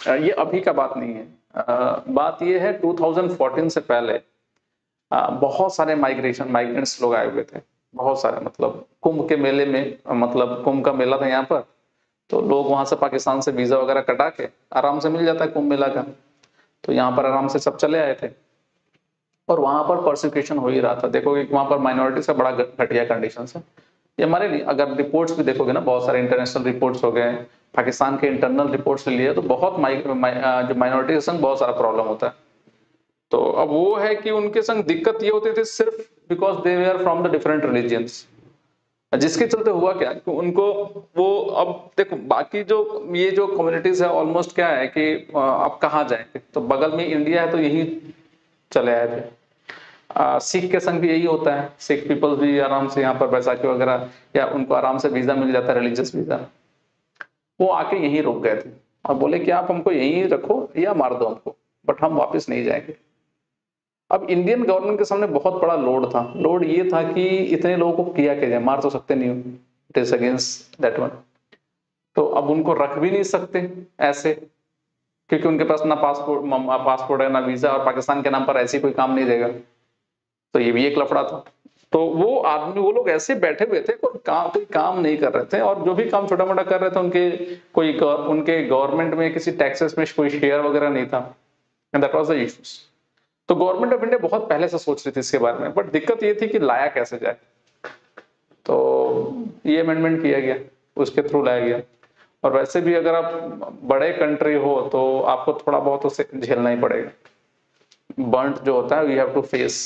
ये अभी का बात नहीं है, बात ये है 2014 से पहले बहुत सारे माइग्रेंट्स लोग आए हुए थे, बहुत सारे। मतलब कुंभ के मेले में, मतलब कुंभ का मेला था यहाँ पर, तो लोग वहां से पाकिस्तान से वीजा वगैरह कटा के, आराम से मिल जाता है कुंभ मेला का, तो यहाँ पर आराम से सब चले आए थे और वहां पर परसिक्यूशन हो ही रहा था। देखोगे वहां पर माइनॉरिटीज का बड़ा घटिया कंडीशन है। ये हमारे नहीं, अगर रिपोर्ट्स भी देखोगे ना, बहुत सारे इंटरनेशनल रिपोर्ट्स हो गए, पाकिस्तान के इंटरनल रिपोर्ट्स लिए तो बहुत जो माइनॉरिटी के संग बहुत सारा प्रॉब्लम होता है। तो अब वो है कि उनके संग दिक्कत ये होती थी सिर्फ because they we are from the different religions, जिसके चलते हुआ क्या कि उनको वो, अब देखो बाकी जो ये जो कम्युनिटीज है ऑलमोस्ट क्या है कि अब कहाँ जाएंगे, तो बगल में इंडिया है तो यही चले आए थे। सिख के संग भी यही होता है, सिख पीपल्स भी आराम से यहाँ पर बैसाखी वगैरह, या उनको आराम से वीजा मिल जाता है, रिलीजियस वीजा, वो आके यहीं रुक गए थे और बोले कि आप हमको यहीं रखो या मार दो हमको, बट हम वापस नहीं जाएंगे। अब इंडियन गवर्नमेंट के सामने बहुत बड़ा लोड था। लोड ये था कि इतने लोगों को किया क्या जाए, मार तो सकते नहीं हो, it is against that one. तो अब उनको रख भी नहीं सकते ऐसे, क्योंकि उनके पास ना पासपोर्ट है ना वीजा, और पाकिस्तान के नाम पर ऐसी कोई काम नहीं देगा, तो ये भी एक लफड़ा था। तो वो आदमी, वो लोग ऐसे बैठे हुए थे, कोई काम नहीं कर रहे थे, और जो भी काम छोटा मोटा कर रहे थे उनके गवर्नमेंट में किसी टैक्सेस में कोई शेयर वगैरह नहीं था, and that was the issues. तो गवर्नमेंट ऑफ इंडिया बहुत पहले से सोच रही थी इसके बारे में, बट दिक्कत ये थी कि लाया कैसे जाए, तो ये अमेंडमेंट किया गया, उसके थ्रू लाया गया। और वैसे भी अगर आप बड़े कंट्री हो तो आपको थोड़ा बहुत उसे झेलना ही पड़ेगा, बर्न्ट जो होता है we have to face,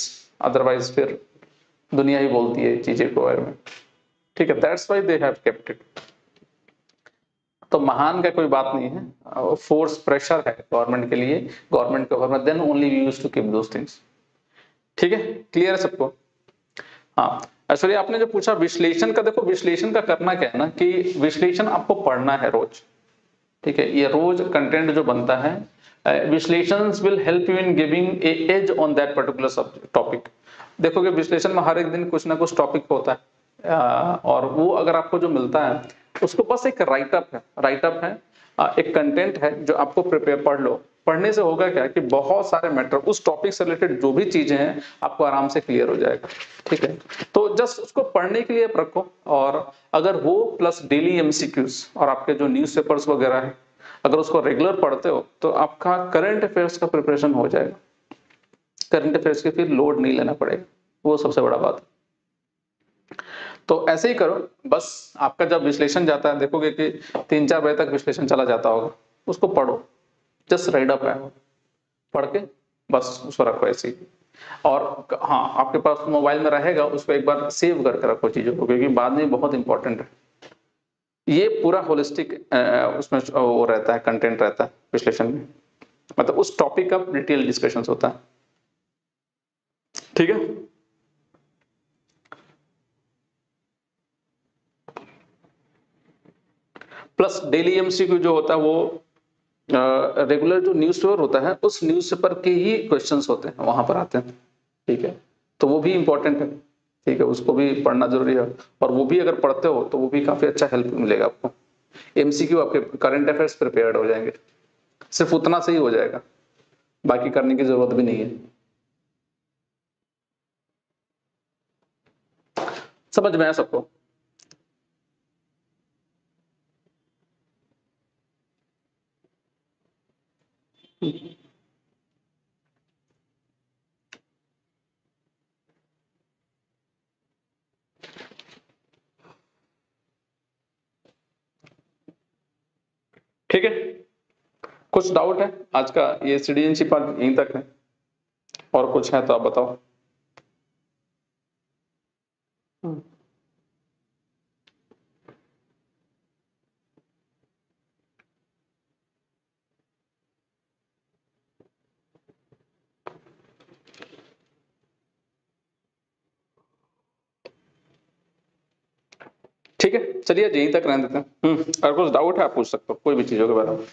otherwise फिर दुनिया ही बोलती है चीजें के बारे में। ठीक है, that's why they have kept it. तो महान का कोई बात नहीं है, फोर्स प्रेशर है गवर्नमेंट के लिए, government government then only we used to keep those things. ठीक है, क्लियर है सबको? हाँ, एक्चुअली आपने जो पूछा विश्लेषण का, देखो विश्लेषण का करना क्या है ना कि विश्लेषण आपको पढ़ना है रोज। ठीक है, ये रोज कंटेंट जो बनता है, विश्लेषण will help you in giving a edge on that particular subject topic. देखोगे विश्लेषण में हर एक दिन कुछ ना कुछ टॉपिक होता है, और वो अगर आपको जो मिलता है उसको बस एक राइटअप है एक कंटेंट है जो आपको प्रिपेयर पढ़ लो। पढ़ने से होगा क्या कि बहुत सारे मैटर उस टॉपिक से रिलेटेड जो भी चीजें हैं आपको आराम से क्लियर हो जाएगा, ठीक है। तो जस्ट उसको पढ़ने के लिए आप रखो, और अगर वो प्लस डेली एमसीक्यूज और आपके जो न्यूज़पेपर्स वगैरह है, अगर उसको रेगुलर पढ़ते हो तो आपका करंट अफेयर्स का प्रिपरेशन हो जाएगा। करंट अफेयर्स की फिर लोड नहीं लेना पड़ेगा, वो सबसे बड़ा बात है। तो ऐसे ही करो, बस आपका जब विश्लेषण जाता है देखोगे कि 3-4 बजे तक विश्लेषण चला जाता होगा, उसको पढ़ो, जस्ट राइड अप है पढ़ के बस उसको रखो ऐसे ही। और हाँ, आपके पास मोबाइल में रहेगा, उसको एक बार सेव करके रखो चीजों को, क्योंकि बाद में बहुत इंपॉर्टेंट है। ये पूरा होलिस्टिक उसमें वो रहता है, कंटेंट रहता है विश्लेषण में, मतलब उस टॉपिक का डिटेल डिस्कशन होता है, ठीक है। प्लस डेली एमसीक्यू जो होता है वो रेगुलर जो न्यूज़पेपर होता है उस न्यूज़पेपर के ही क्वेश्चंस होते हैं, वहां पर आते हैं, ठीक है। तो वो भी इंपॉर्टेंट है, ठीक है, उसको भी पढ़ना जरूरी है। और वो भी अगर पढ़ते हो तो वो भी काफी अच्छा हेल्प मिलेगा आपको। एमसीक्यू आपके करंट अफेयर्स प्रिपेयर्ड हो जाएंगे, सिर्फ उतना से ही हो जाएगा, बाकी करने की जरूरत भी नहीं है। समझ में आया सबको? ठीक है, कुछ डाउट है? आज का ये सीडीएनसी पार्ट यहीं तक है, और कुछ है तो आप बताओ। ठीक है, चलिए यहीं तक रहने देते हैं। अगर कुछ डाउट है आप पूछ सकते हो कोई भी चीजों के बारे में।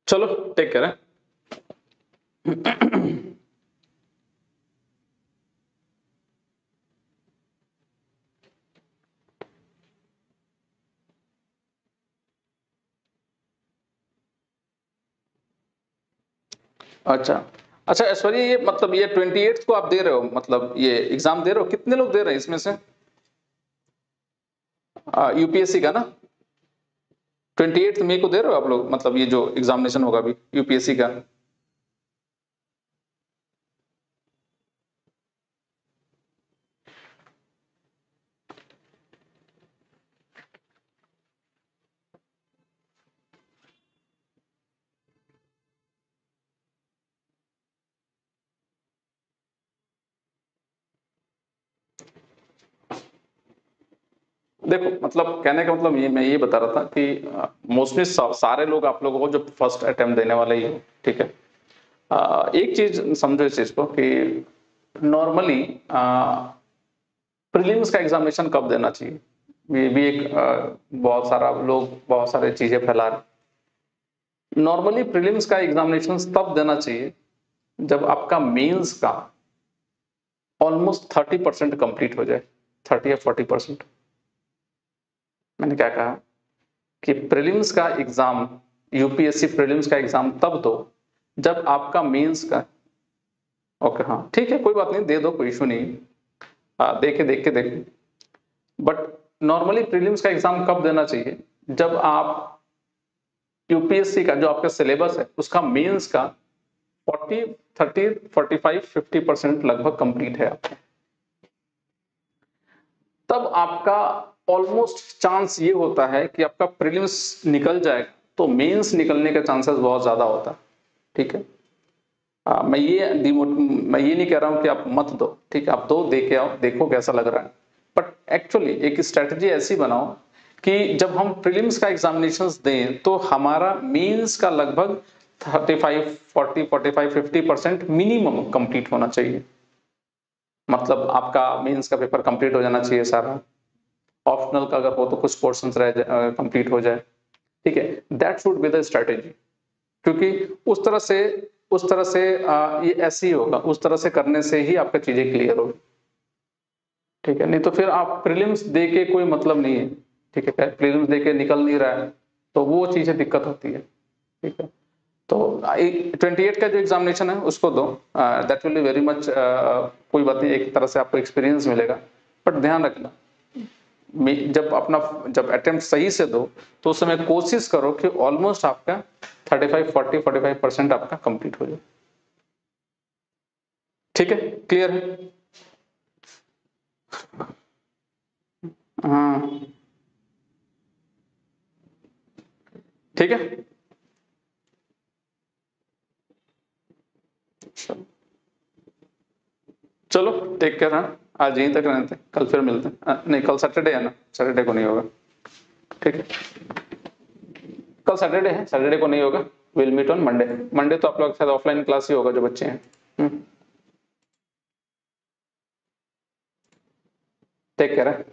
चलो टेक केयर है। अच्छा अच्छा ऐश्वर्या, ये मतलब ये 28 को आप दे रहे हो, मतलब ये एग्जाम दे रहे हो, कितने लोग दे रहे हैं इसमें से? यूपीएससी का ना 28 मई को दे रहे हो आप लोग, मतलब ये जो एग्जामिनेशन होगा अभी यूपीएससी का? देखो मतलब कहने का मतलब ये मैं ये बता रहा था कि मोस्टली सारे लोग आप लोगों को जो फर्स्ट अटेम्प्ट देने वाले ही हो, ठीक है। एक चीज समझो इस चीज को कि नॉर्मली प्रीलिम्स का एग्जामिनेशन कब देना चाहिए, ये भी एक बहुत सारा लोग बहुत सारे चीजें फैला रहे। नॉर्मली प्रीलिम्स का एग्जामिनेशन तब देना चाहिए जब आपका मेंस का ऑलमोस्ट 30% कंप्लीट हो जाए, 30 या 40%। मैंने क्या कहा कि प्रीलिम्स का एग्जाम, यूपीएससी प्रीलिम्स का एग्जाम तब दो जब आपका मेंस का, ओके हाँ ठीक है कोई बात नहीं, दे दो, कोई इशू नहीं, देख के देखो। बट नॉर्मली प्रीलिम्स का एग्जाम कब देना चाहिए, जब आप यूपीएससी का जो आपका सिलेबस है उसका मेंस का 40, 30, 45, 50% लगभग कंप्लीट है आपका, तब आपका ऑलमोस्ट चांस ये होता है कि आपका प्रीलिम्स निकल जाएगा तो मेंस निकलने का चांसेस बहुत ज्यादा होता है, ठीक है। मैं ये नहीं कह रहा हूं कि आप मत दो, ठीक है, आप दो, दे के आओ, देखो कैसा लग रहा है। बट एक्चुअली एक स्ट्रेटजी ऐसी बनाओ कि जब हम प्रीलिम्स का एग्जामिनेशंस दें तो हमारा मेंस का लगभग 35 40 45 50% मिनिमम कंप्लीट होना चाहिए। मतलब आपका मेंस का पेपर कंप्लीट हो जाना चाहिए सारा, ऑप्शनल का अगर हो तो कुछ पोर्शन रह कंप्लीट हो जाए, ठीक है। That should be the strategy, क्योंकि उस तरह से ये ऐसे ही होगा, उस तरह से करने से ही आपका चीजें क्लियर होगी, ठीक है। नहीं तो फिर आप प्रीलिम्स दे के कोई मतलब नहीं है, ठीक है, प्रीलिम्स दे के निकल नहीं रहा है तो वो चीजें दिक्कत होती है, ठीक है। तो 28 का जो एग्जामिनेशन है उसको दो, that will be very much, कोई बात नहीं, एक तरह से आपको एक्सपीरियंस मिलेगा, बट ध्यान रखना जब अटेम्प्ट सही से दो तो उस समय कोशिश करो कि ऑलमोस्ट आपका 45 आपका कंप्लीट हो जाए, ठीक है, क्लियर है। हाँ ठीक है, चलो टेक केयर, हाँ आज यहीं तक रहते हैं, कल फिर मिलते हैं, नहीं कल सैटरडे है ना, सैटरडे को नहीं होगा, ठीक है, कल सैटरडे है, सैटरडे को नहीं होगा, will meet on Monday. Monday तो आप लोग शायद ऑफलाइन क्लास ही होगा जो बच्चे हैं। Take care.